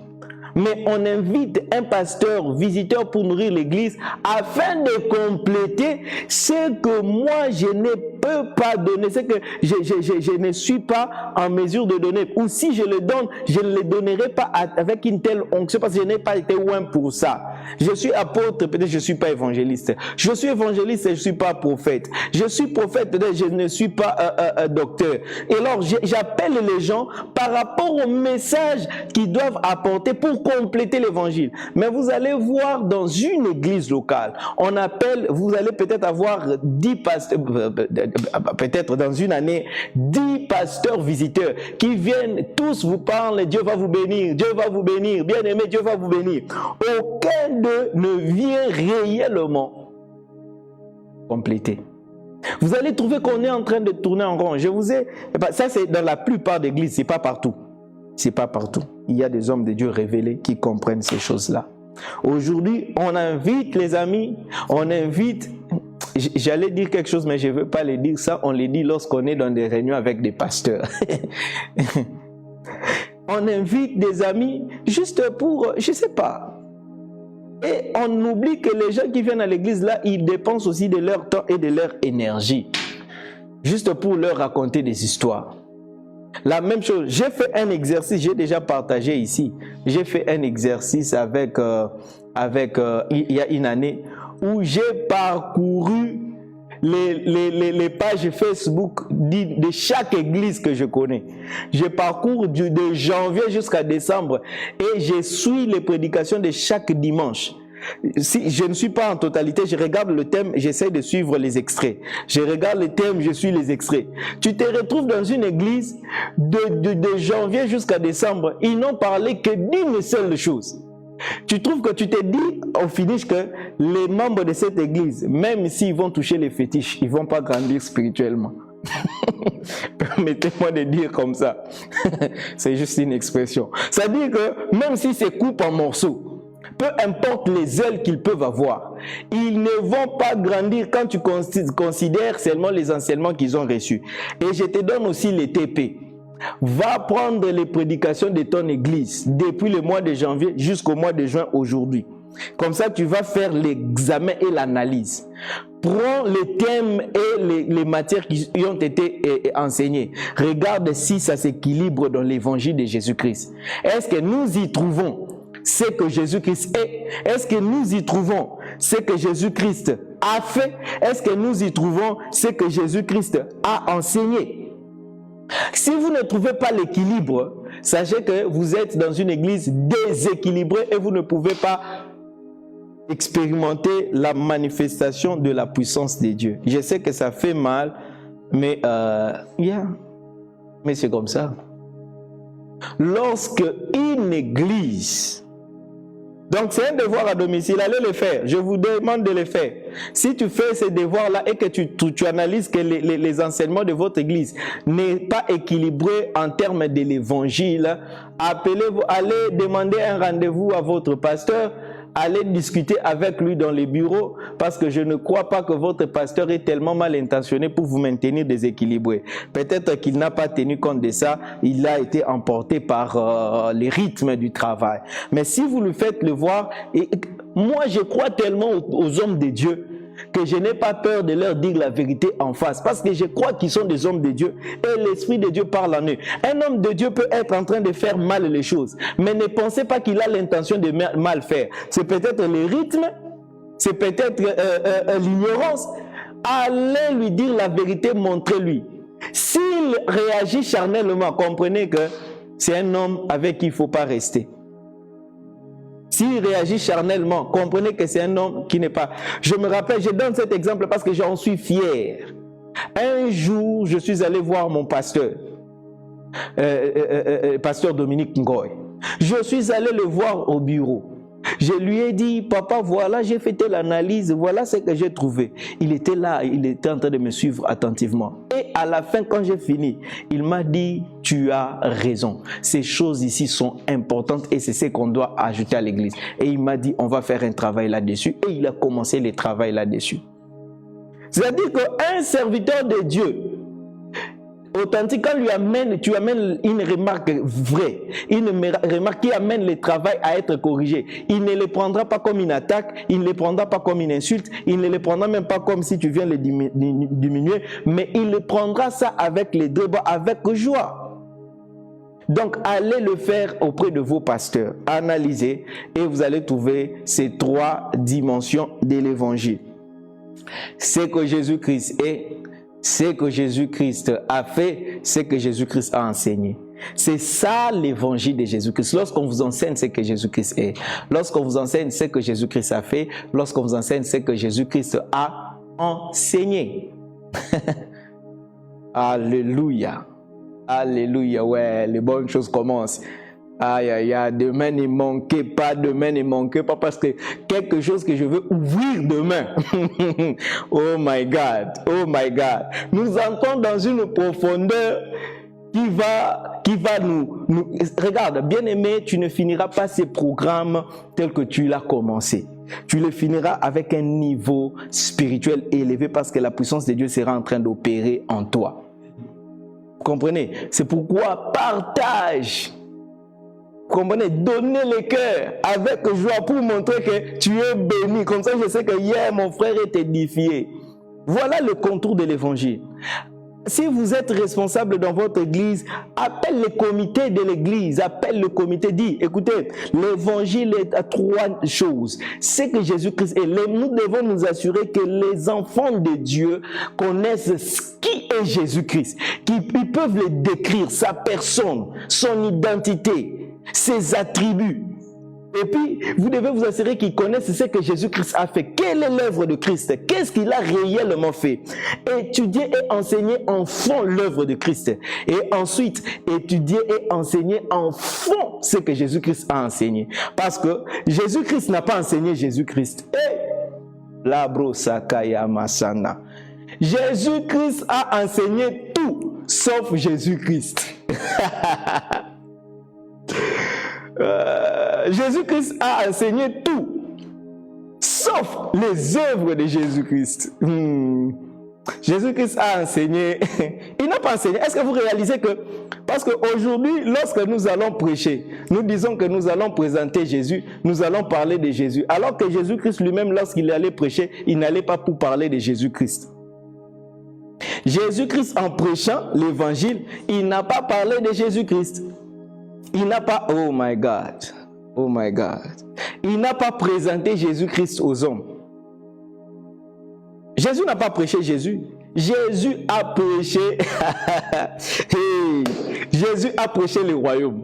Mais on invite un pasteur visiteur pour nourrir l'église afin de compléter ce que moi je ne peux pas donner, ce que je ne suis pas en mesure de donner. Ou si je le donne, je ne le donnerai pas avec une telle onction parce que je n'ai pas été loin pour ça. Je suis apôtre, peut-être je ne suis pas évangéliste. Je suis évangéliste et je ne suis pas prophète. Je suis prophète, peut-être je ne suis pas docteur. Et alors j'appelle les gens par rapport au message qu'ils doivent apporter pour compléter l'évangile. Mais vous allez voir dans une église locale, on appelle, vous allez peut-être avoir 10 pasteurs, peut-être dans une année, 10 pasteurs visiteurs qui viennent, tous vous parlent, Dieu va vous bénir, Dieu va vous bénir, bien aimé, Dieu va vous bénir. Aucun d'eux ne vient réellement compléter. Vous allez trouver qu'on est en train de tourner en rond. Je vous ai, ça c'est dans la plupart des églises, c'est pas partout. C'est pas partout. Il y a des hommes de Dieu révélés qui comprennent ces choses-là. Aujourd'hui, on invite les amis, on invite, j'allais dire quelque chose mais je ne veux pas le dire, ça on le dit lorsqu'on est dans des réunions avec des pasteurs. On invite des amis juste pour, je ne sais pas. Et on oublie que les gens qui viennent à l'église là, ils dépensent aussi de leur temps et de leur énergie. Juste pour leur raconter des histoires. La même chose, j'ai fait un exercice, j'ai déjà partagé ici. J'ai fait un exercice il y a une année où j'ai parcouru les pages Facebook de chaque église que je connais. Je parcours de janvier jusqu'à décembre et je suis les prédications de chaque dimanche. Si je ne suis pas en totalité, je regarde le thème, j'essaie de suivre les extraits. Je regarde le thème, je suis les extraits. Tu te retrouves dans une église de janvier jusqu'à décembre. Ils n'ont parlé que d'une seule chose. Tu trouves que tu te dis au finish que les membres de cette église, même s'ils vont toucher les fétiches, ils ne vont pas grandir spirituellement. Permettez-moi de dire comme ça. C'est juste une expression. Ça veut dire que même si c'est coupé en morceaux, peu importe les ailes qu'ils peuvent avoir, ils ne vont pas grandir quand tu considères seulement les enseignements qu'ils ont reçus. Et je te donne aussi les TP. Va prendre les prédications de ton église depuis le mois de janvier jusqu'au mois de juin aujourd'hui. Comme ça, tu vas faire l'examen et l'analyse. Prends les thèmes et les matières qui ont été enseignées. Regarde si ça s'équilibre dans l'évangile de Jésus-Christ. Est-ce que nous y trouvons ce que Jésus-Christ est? Est-ce que nous y trouvons ce que Jésus-Christ a fait? Est-ce que nous y trouvons ce que Jésus-Christ a enseigné? Si vous ne trouvez pas l'équilibre, sachez que vous êtes dans une église déséquilibrée et vous ne pouvez pas expérimenter la manifestation de la puissance de Dieu. Je sais que ça fait mal, mais mais c'est comme ça. Lorsque une église, donc c'est un devoir à domicile, allez le faire, je vous demande de le faire. Si tu fais ces devoirs-là et que tu analyses que les enseignements de votre église n'est pas équilibré en termes de l'évangile, appelez-vous, allez demander un rendez-vous à votre pasteur, allez discuter avec lui dans les bureaux parce que je ne crois pas que votre pasteur est tellement mal intentionné pour vous maintenir déséquilibré. Peut-être qu'il n'a pas tenu compte de ça, il a été emporté par les rythmes du travail. Mais si vous le faites le voir, et moi je crois tellement aux hommes de Dieu que je n'ai pas peur de leur dire la vérité en face, parce que je crois qu'ils sont des hommes de Dieu et l'Esprit de Dieu parle en eux. Un homme de Dieu peut être en train de faire mal les choses, mais ne pensez pas qu'il a l'intention de mal faire. C'est peut-être les rythmes, c'est peut-être l'ignorance. Allez lui dire la vérité, montrez-lui. S'il réagit charnellement, comprenez que c'est un homme avec qui il ne faut pas rester. S'il réagit charnellement, comprenez que c'est un homme qui n'est pas... Je me rappelle, je donne cet exemple parce que j'en suis fier. Un jour, je suis allé voir mon pasteur, pasteur Dominique Ngoy. Je suis allé le voir au bureau. Je lui ai dit, papa, voilà, j'ai fait l'analyse, voilà ce que j'ai trouvé. Il était là, il était en train de me suivre attentivement. Et à la fin, quand j'ai fini, il m'a dit, tu as raison. Ces choses ici sont importantes et c'est ce qu'on doit ajouter à l'église. Et il m'a dit, on va faire un travail là-dessus. Et il a commencé le travail là-dessus. C'est-à-dire qu'un serviteur de Dieu, authentique, quand tu amènes une remarque vraie, une remarque qui amène le travail à être corrigé, il ne le prendra pas comme une attaque, il ne le prendra pas comme une insulte, il ne le prendra même pas comme si tu viens le diminuer, mais il le prendra ça avec les deux bras, avec joie. Donc, allez le faire auprès de vos pasteurs, analysez et vous allez trouver ces 3 dimensions de l'évangile. C'est que Jésus-Christ est, c'est que Jésus-Christ a fait, c'est que Jésus-Christ a enseigné. C'est ça l'évangile de Jésus-Christ. Lorsqu'on vous enseigne ce que Jésus-Christ est, lorsqu'on vous enseigne ce que Jésus-Christ a fait, lorsqu'on vous enseigne ce que Jésus-Christ a enseigné. Alléluia. Alléluia. Ouais, les bonnes choses commencent. Aïe, aïe, aïe, demain ne manquez pas, parce que quelque chose que je veux ouvrir demain. Oh my God, oh my God. Nous entrons dans une profondeur qui va nous... Regarde, bien-aimé, tu ne finiras pas ces programmes tels que tu l'as commencé. Tu le finiras avec un niveau spirituel élevé parce que la puissance de Dieu sera en train d'opérer en toi. Vous comprenez? C'est pourquoi partage. Comprenez, donnez le cœur avec joie pour montrer que tu es béni. Comme ça, je sais que hier, mon frère est édifié. Voilà le contour de l'évangile. Si vous êtes responsable dans votre église, appelle le comité de l'église, appelle le comité, dis, écoutez, l'évangile est à 3 choses. C'est que Jésus-Christ est là. Nous devons nous assurer que les enfants de Dieu connaissent qui est Jésus-Christ, qu'ils peuvent le décrire, sa personne, son identité, ses attributs. Et puis, vous devez vous assurer qu'ils connaissent ce que Jésus-Christ a fait. Quelle est l'œuvre de Christ? Qu'est-ce qu'il a réellement fait? Étudier et enseigner en fond l'œuvre de Christ. Et ensuite, étudier et enseigner en fond ce que Jésus-Christ a enseigné. Parce que Jésus-Christ n'a pas enseigné Jésus-Christ. La brosakaya masana. Jésus-Christ a enseigné tout, sauf Jésus-Christ. Jésus-Christ a enseigné tout, sauf les œuvres de Jésus-Christ. Jésus-Christ a enseigné, il n'a pas enseigné. Est-ce que vous réalisez que, parce qu'aujourd'hui, lorsque nous allons prêcher, nous disons que nous allons présenter Jésus, nous allons parler de Jésus, alors que Jésus-Christ lui-même, lorsqu'il allait prêcher, il n'allait pas pour parler de Jésus-Christ. Jésus-Christ, en prêchant l'évangile, il n'a pas parlé de Jésus-Christ. Il n'a pas, oh my God, oh my God, il n'a pas présenté Jésus-Christ aux hommes. Jésus n'a pas prêché Jésus. Jésus a prêché, hey, Jésus a prêché le royaume.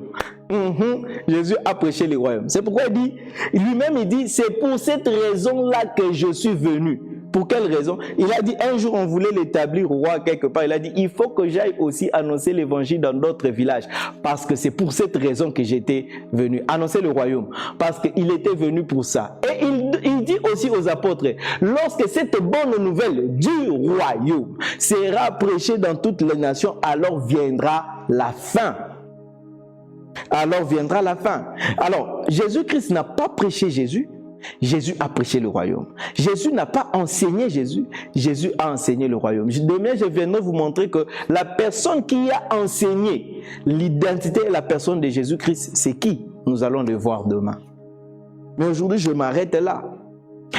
Jésus a prêché le royaume. C'est pourquoi il dit, lui-même il dit, c'est pour cette raison-là que je suis venu. Pour quelle raison? Il a dit, un jour on voulait l'établir roi quelque part. Il a dit, il faut que j'aille aussi annoncer l'évangile dans d'autres villages. Parce que c'est pour cette raison que j'étais venu. Annoncer le royaume. Parce qu'il était venu pour ça. Et il dit aussi aux apôtres, lorsque cette bonne nouvelle du royaume sera prêchée dans toutes les nations, alors viendra la fin. Alors viendra la fin. Alors, Jésus-Christ n'a pas prêché Jésus. Jésus a prêché le royaume. Jésus n'a pas enseigné Jésus. Jésus a enseigné le royaume. Demain, je viendrai vous montrer que la personne qui a enseigné l'identité et la personne de Jésus-Christ, c'est qui? Nous allons le voir demain. Mais aujourd'hui, je m'arrête là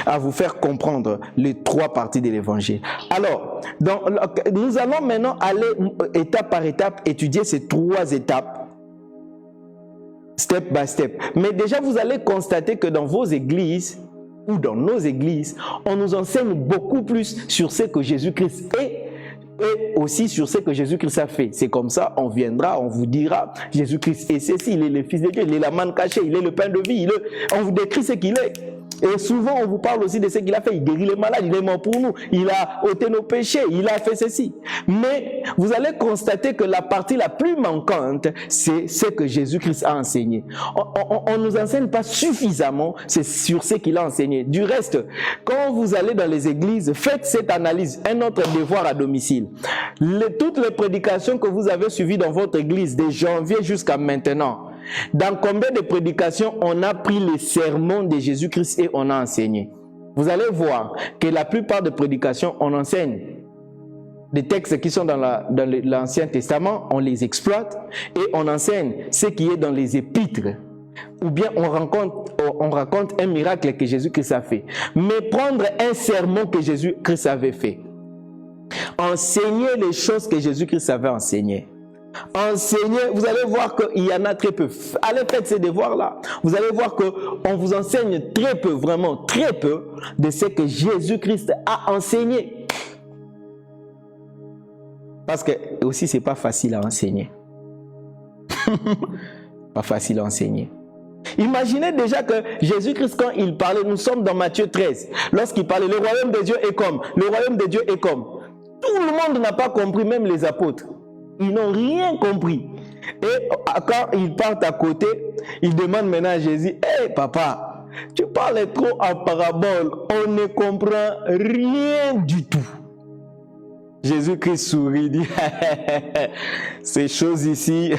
à vous faire comprendre les 3 parties de l'évangile. Alors, nous allons maintenant aller étape par étape étudier ces 3 étapes. Step by step. Mais déjà, vous allez constater que dans vos églises ou dans nos églises, on nous enseigne beaucoup plus sur ce que Jésus-Christ est et aussi sur ce que Jésus-Christ a fait. C'est comme ça, on viendra, on vous dira, Jésus-Christ est ceci, il est le Fils de Dieu, il est la manne cachée, il est le pain de vie, on vous décrit ce qu'il est. Et souvent, on vous parle aussi de ce qu'il a fait. Il guérit les malades, il est mort pour nous, il a ôté nos péchés, il a fait ceci. Mais vous allez constater que la partie la plus manquante, c'est ce que Jésus-Christ a enseigné. On ne nous enseigne pas suffisamment sur ce qu'il a enseigné. Du reste, quand vous allez dans les églises, faites cette analyse, un autre devoir à domicile. Toutes les prédications que vous avez suivies dans votre église, de janvier jusqu'à maintenant, dans combien de prédications on a pris les sermons de Jésus-Christ et on a enseigné? Vous allez voir que la plupart des prédications, on enseigne des textes qui sont dans l'Ancien Testament, on les exploite et on enseigne ce qui est dans les épîtres. Ou bien on raconte un miracle que Jésus-Christ a fait. Mais prendre un sermon que Jésus-Christ avait fait, enseigner les choses que Jésus-Christ avait enseignées, enseigner, vous allez voir qu'il y en a très peu. Allez faire ces devoirs-là. Vous allez voir qu'on vous enseigne très peu, vraiment très peu, de ce que Jésus-Christ a enseigné. Parce que aussi, c'est pas facile à enseigner. Pas facile à enseigner. Imaginez déjà que Jésus-Christ, quand il parlait, nous sommes dans Matthieu 13, lorsqu'il parlait, le royaume de Dieu est comme, le royaume de Dieu est comme. Tout le monde n'a pas compris, même les apôtres. Ils n'ont rien compris. Et quand ils partent à côté, ils demandent maintenant à Jésus, « Hey papa, tu parles trop en parabole, on ne comprend rien du tout. » Jésus-Christ sourit, dit, « Ces choses ici,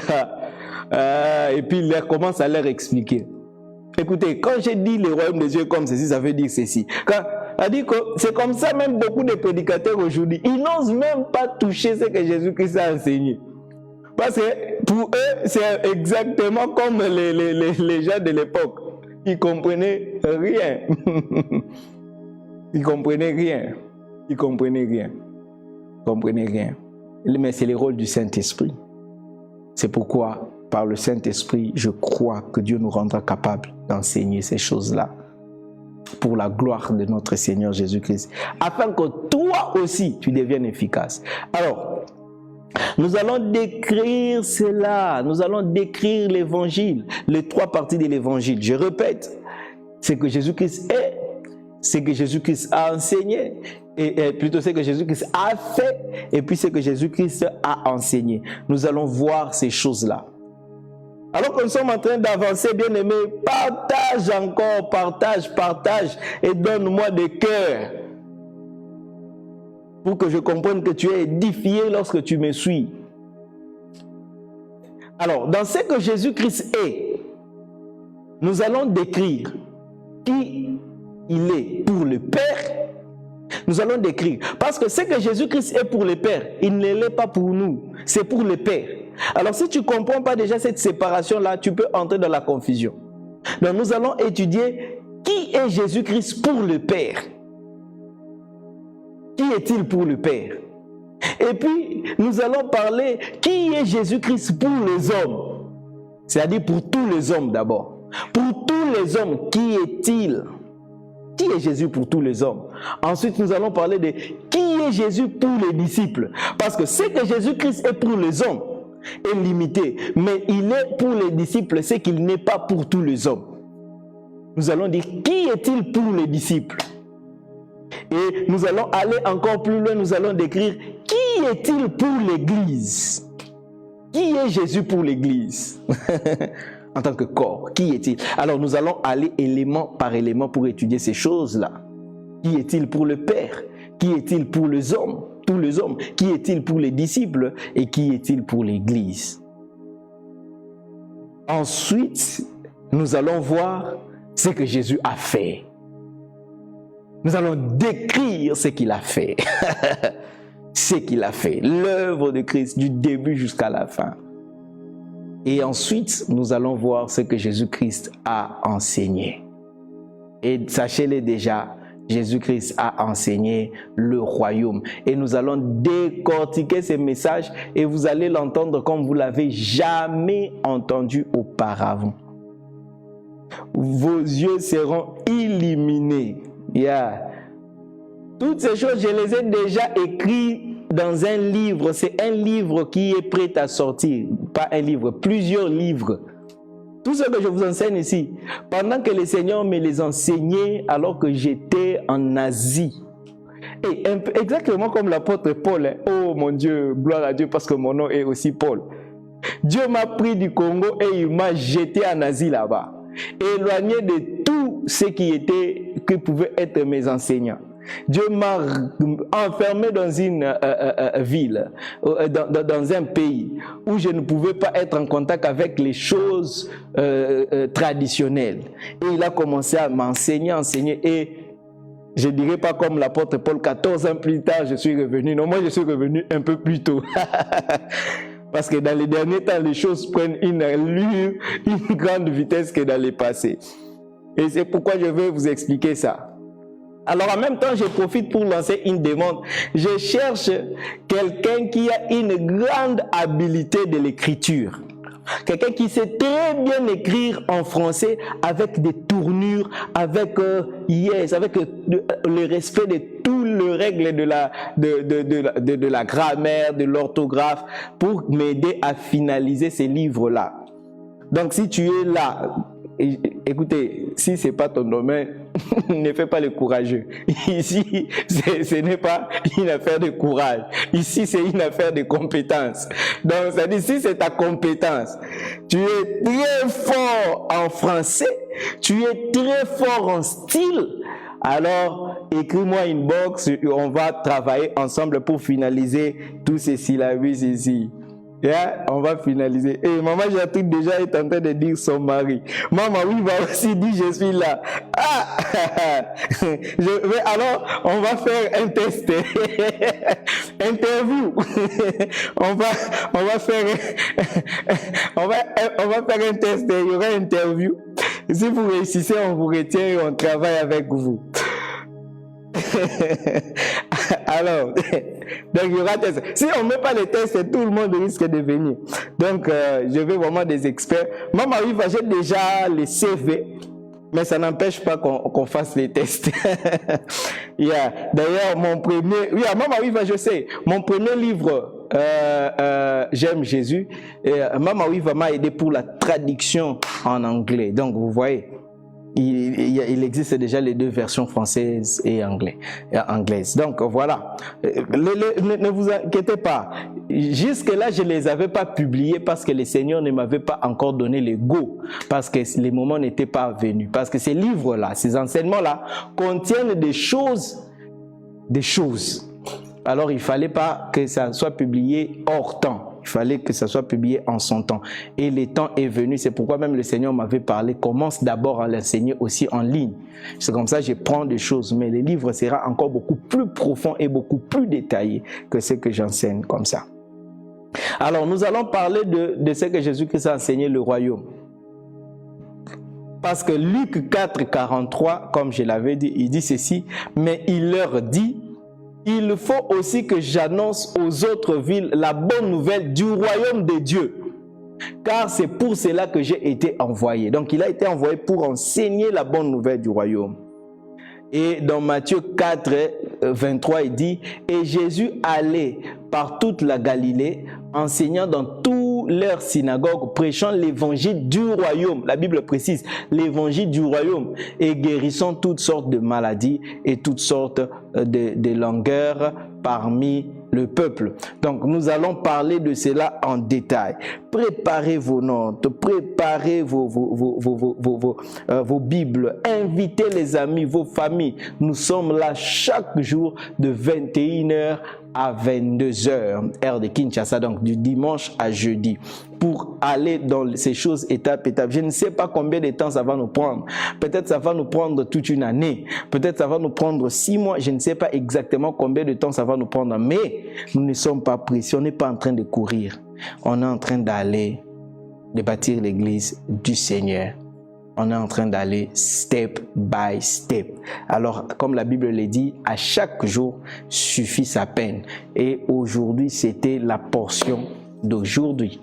et puis il commence à leur expliquer. Écoutez, quand j'ai dit le royaume des Dieu comme ceci, ça veut dire ceci. C'est comme ça même beaucoup de prédicateurs aujourd'hui. Ils n'osent même pas toucher ce que Jésus-Christ a enseigné. Parce que pour eux, c'est exactement comme les gens de l'époque. Ils ne comprenaient rien. Ils ne comprenaient rien. Ils ne comprenaient rien. Ils ne comprenaient rien. Mais c'est le rôle du Saint-Esprit. C'est pourquoi, par le Saint-Esprit, je crois que Dieu nous rendra capables d'enseigner ces choses-là pour la gloire de notre Seigneur Jésus-Christ, afin que toi aussi, tu deviennes efficace. Alors, nous allons décrire cela, nous allons décrire l'évangile, les 3 parties de l'évangile. Je répète, c'est que Jésus-Christ est, c'est que Jésus-Christ a enseigné, et plutôt c'est que Jésus-Christ a fait, et puis c'est que Jésus-Christ a enseigné. Nous allons voir ces choses-là. Alors que nous sommes en train d'avancer, bien-aimés, partage encore, partage, et donne-moi des cœurs. Pour que je comprenne que tu es édifié lorsque tu me suis. Alors, dans ce que Jésus-Christ est, nous allons décrire qui il est pour le Père. Nous allons décrire. Parce que ce que Jésus-Christ est pour le Père, il ne l'est pas pour nous. C'est pour le Père. Alors, si tu ne comprends pas déjà cette séparation-là, tu peux entrer dans la confusion. Donc, nous allons étudier qui est Jésus-Christ pour le Père. Qui est-il pour le Père? Et puis, nous allons parler qui est Jésus-Christ pour les hommes. C'est-à-dire pour tous les hommes d'abord. Pour tous les hommes, qui est-il? Qui est Jésus pour tous les hommes? Ensuite, nous allons parler de qui est Jésus pour les disciples. Parce que ce que Jésus-Christ est pour les hommes est limité. Mais il est pour les disciples ce qu'il n'est pas pour tous les hommes. Nous allons dire qui est-il pour les disciples? Et nous allons aller encore plus loin, nous allons décrire qui est-il pour l'Église? Qui est Jésus pour l'Église? En tant que corps, qui est-il? Alors nous allons aller élément par élément pour étudier ces choses-là. Qui est-il pour le Père? Qui est-il pour les hommes? Tous les hommes. Qui est-il pour les disciples? Et qui est-il pour l'Église? Ensuite, nous allons voir ce que Jésus a fait. Nous allons décrire ce qu'il a fait. Ce qu'il a fait, l'œuvre de Christ du début jusqu'à la fin. Et ensuite, nous allons voir ce que Jésus-Christ a enseigné. Et sachez-le déjà, Jésus-Christ a enseigné le royaume. Et nous allons décortiquer ces messages et vous allez l'entendre comme vous l'avez jamais entendu auparavant. Vos yeux seront illuminés. Toutes ces choses, je les ai déjà écrites dans un livre. C'est un livre qui est prêt à sortir. Pas un livre, plusieurs livres. Tout ce que je vous enseigne ici, pendant que le Seigneur me les enseignait alors que j'étais en Asie. Et exactement comme l'apôtre Paul. Oh mon Dieu, gloire à Dieu parce que mon nom est aussi Paul. Dieu m'a pris du Congo et il m'a jeté en Asie là-bas. Éloigné de tout ce qui pouvait être mes enseignants. Dieu m'a enfermé dans une ville, dans un pays où je ne pouvais pas être en contact avec les choses traditionnelles. Et il a commencé à enseigner et je ne dirais pas comme l'apôtre Paul, 14 ans plus tard, je suis revenu. Non, moi je suis revenu un peu plus tôt. Parce que dans les derniers temps, les choses prennent une allure, une grande vitesse que dans les passés. Et c'est pourquoi je vais vous expliquer ça. Alors en même temps, je profite pour lancer une demande. Je cherche quelqu'un qui a une grande habileté de l'écriture. Quelqu'un qui sait très bien écrire en français avec des tournures, avec avec le respect de toutes les règles de la grammaire, de l'orthographe, pour m'aider à finaliser ces livres-là. Donc si tu es là, écoutez, si ce n'est pas ton domaine, ne fais pas le courageux. Ici, ce n'est pas une affaire de courage. Ici, c'est une affaire de compétence. Donc, ça dit, si c'est ta compétence, tu es très fort en français, tu es très fort en style, alors écris-moi une box, on va travailler ensemble pour finaliser tous ces syllabus ici. On va finaliser. Et maman Gertrude déjà est en train de dire son mari. Maman oui va aussi dire je suis là. Alors on va faire un test. Interview. on va faire un test. Il y aura une interview. Si vous réussissez, on vous retient et on travaille avec vous. Alors, donc il y aura des... Si on ne met pas les tests, tout le monde risque de venir. Donc, je veux vraiment des experts. Maman, oui, j'ai déjà les CV, mais ça n'empêche pas qu'on fasse les tests. D'ailleurs, mon premier... Oui, Maman, oui, je sais. Mon premier livre, J'aime Jésus, Maman, oui, m'a aidé pour la traduction en anglais. Donc, vous voyez... Il existe déjà les deux versions françaises et anglaises. Donc voilà, ne vous inquiétez pas. Jusque-là, je ne les avais pas publiés parce que le Seigneur ne m'avait pas encore donné le go, parce que les moments n'étaient pas venus. Parce que ces livres-là, ces enseignements-là contiennent des choses. Alors il ne fallait pas que ça soit publié hors temps. Il fallait que ça soit publié en son temps. Et le temps est venu. C'est pourquoi même le Seigneur m'avait parlé. Commence d'abord à l'enseigner aussi en ligne. C'est comme ça que je prends des choses. Mais le livre sera encore beaucoup plus profond et beaucoup plus détaillé que ce que j'enseigne comme ça. Alors, nous allons parler de ce que Jésus-Christ a enseigné, le royaume. Parce que Luc 4, 43, comme je l'avais dit, il dit ceci. Mais il leur dit... Il faut aussi que j'annonce aux autres villes la bonne nouvelle du royaume de Dieu. Car c'est pour cela que j'ai été envoyé. Donc il a été envoyé pour enseigner la bonne nouvelle du royaume. Et dans Matthieu 4, 23, il dit « Et Jésus allait par toute la Galilée, enseignant dans toutes leurs synagogues, prêchant l'évangile du royaume. » La Bible précise, l'évangile du royaume. Et guérissant toutes sortes de maladies et toutes sortes de langueurs parmi le peuple. Donc nous allons parler de cela en détail. Préparez vos notes, préparez vos Bibles, invitez les amis, vos familles. Nous sommes là chaque jour de 21h à 22h, heure de Kinshasa, donc du dimanche à jeudi, pour aller dans ces choses étape. Je ne sais pas combien de temps ça va nous prendre. Peut-être ça va nous prendre toute une année. Peut-être ça va nous prendre 6 mois. Je ne sais pas exactement combien de temps ça va nous prendre. Mais nous ne sommes pas pressés. On n'est pas en train de courir. On est en train d'aller, de bâtir l'église du Seigneur. On est en train d'aller step by step. Alors, comme la Bible le dit, à chaque jour suffit sa peine. Et aujourd'hui, c'était la portion d'aujourd'hui.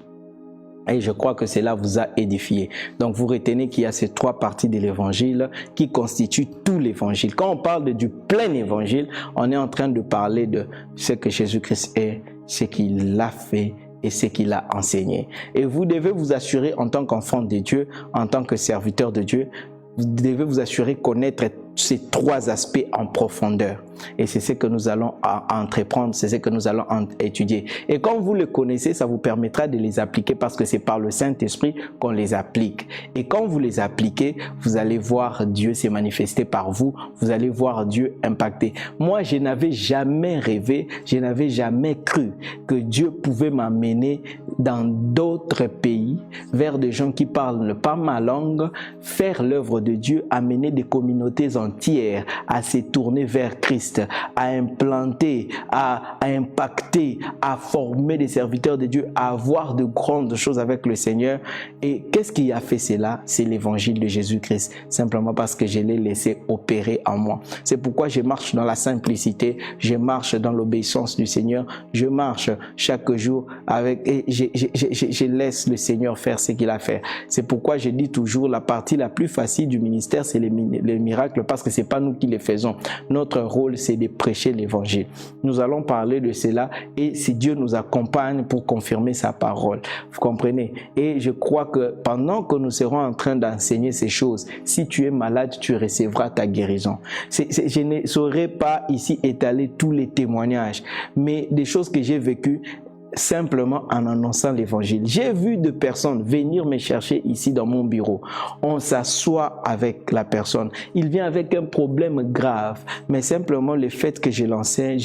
Et je crois que cela vous a édifié. Donc, vous retenez qu'il y a ces 3 parties de l'évangile qui constituent tout l'évangile. Quand on parle du plein évangile, on est en train de parler de ce que Jésus-Christ est, ce qu'il a fait et ce qu'il a enseigné. Et vous devez vous assurer en tant qu'enfant de Dieu, en tant que serviteur de Dieu, vous devez vous assurer connaître ces 3 aspects en profondeur. Et c'est ce que nous allons entreprendre, c'est ce que nous allons étudier. Et quand vous le connaissez, ça vous permettra de les appliquer parce que c'est par le Saint-Esprit qu'on les applique. Et quand vous les appliquez, vous allez voir Dieu se manifester par vous, vous allez voir Dieu impacter. Moi, je n'avais jamais rêvé, je n'avais jamais cru que Dieu pouvait m'amener dans d'autres pays, vers des gens qui parlent pas ma langue, faire l'œuvre de Dieu, amener des communautés entières à se tourner vers Christ, à implanter, à impacter, à former des serviteurs de Dieu, à avoir de grandes choses avec le Seigneur. Et qu'est-ce qui a fait cela? C'est l'évangile de Jésus-Christ, simplement parce que je l'ai laissé opérer en moi. C'est pourquoi je marche dans la simplicité, je marche dans l'obéissance du Seigneur, je marche chaque jour avec et je laisse le Seigneur faire ce qu'il a fait. C'est pourquoi je dis toujours la partie la plus facile du ministère, c'est les miracles, parce que c'est pas nous qui les faisons. Notre rôle, c'est de prêcher l'évangile. Nous allons parler de cela et si Dieu nous accompagne pour confirmer sa parole. Vous comprenez? Et je crois que pendant que nous serons en train d'enseigner ces choses, si tu es malade, tu recevras ta guérison. Je ne saurais pas ici étaler tous les témoignages, mais des choses que j'ai vécues simplement en annonçant l'évangile. J'ai vu de personnes venir me chercher ici dans mon bureau. On s'assoit avec la personne. Il vient avec un problème grave, mais simplement le fait que je l'enseigne,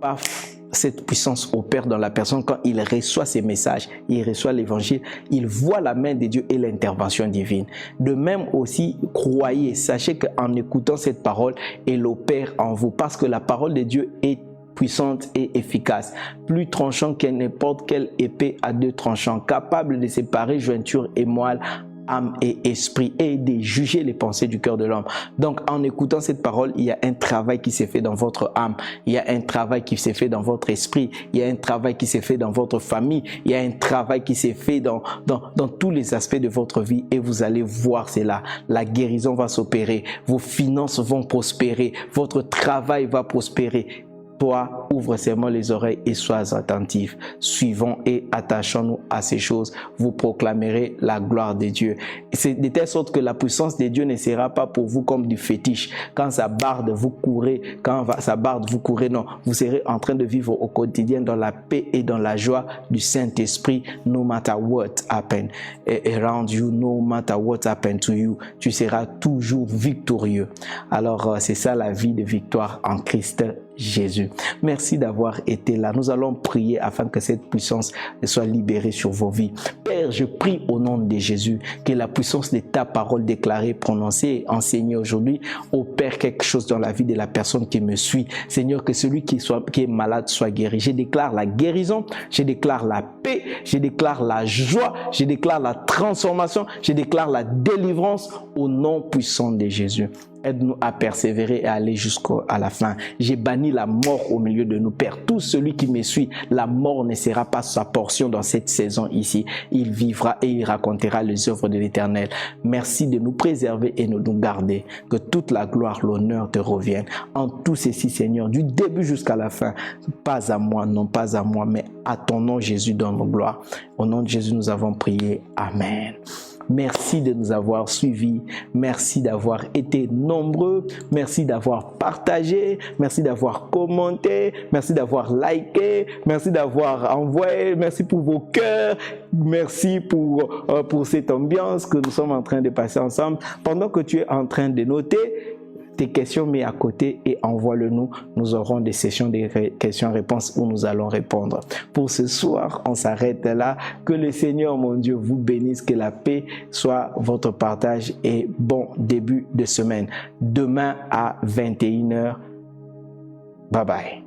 paf, cette puissance opère dans la personne. Quand il reçoit ces messages, il reçoit l'évangile, il voit la main de Dieu et l'intervention divine. De même aussi, croyez, sachez qu'en écoutant cette parole, elle opère en vous, parce que la parole de Dieu est puissante et efficace, plus tranchant que n'importe quelle épée à 2 tranchants, capable de séparer jointure et moelle, âme et esprit, et de juger les pensées du cœur de l'homme. Donc en écoutant cette parole, il y a un travail qui s'est fait dans votre âme, il y a un travail qui s'est fait dans votre esprit, il y a un travail qui s'est fait dans votre famille, il y a un travail qui s'est fait dans tous les aspects de votre vie, et vous allez voir cela. La guérison va s'opérer, vos finances vont prospérer, votre travail va prospérer. Toi, ouvre seulement les oreilles et sois attentif. Suivons et attachons-nous à ces choses. Vous proclamerez la gloire de Dieu. C'est de telle sorte que la puissance de Dieu ne sera pas pour vous comme du fétiche. Quand ça barde, vous courez. Quand ça barde, vous courez. Non, vous serez en train de vivre au quotidien dans la paix et dans la joie du Saint-Esprit. No matter what happen around you, no matter what happen to you, tu seras toujours victorieux. Alors, c'est ça la vie de victoire en Christ Jésus. Merci d'avoir été là. Nous allons prier afin que cette puissance soit libérée sur vos vies. Père, je prie au nom de Jésus que la puissance de ta parole déclarée, prononcée, enseignée aujourd'hui opère quelque chose dans la vie de la personne qui me suit. Seigneur, que celui qui est malade soit guéri. Je déclare la guérison, je déclare la paix, je déclare la joie, je déclare la transformation, je déclare la délivrance au nom puissant de Jésus. Aide-nous à persévérer et aller jusqu'à la fin. J'ai banni la mort au milieu de nous, Père. Tout celui qui me suit, la mort ne sera pas sa portion dans cette saison ici. Il vivra et il racontera les œuvres de l'Éternel. Merci de nous préserver et de nous garder. Que toute la gloire, l'honneur te revienne. En tout ceci, Seigneur, du début jusqu'à la fin. Pas à moi, non pas à moi, mais à ton nom, Jésus, donne nos gloires. Au nom de Jésus, nous avons prié. Amen. Merci de nous avoir suivis. Merci d'avoir été nombreux. Merci d'avoir partagé. Merci d'avoir commenté. Merci d'avoir liké. Merci d'avoir envoyé. Merci pour vos cœurs. Merci pour cette ambiance que nous sommes en train de passer ensemble. Pendant que tu es en train de noter tes questions, mets à côté et envoie-le-nous. Nous aurons des sessions de questions-réponses où nous allons répondre. Pour ce soir, on s'arrête là. Que le Seigneur, mon Dieu, vous bénisse. Que la paix soit votre partage et bon début de semaine. Demain à 21h. Bye bye.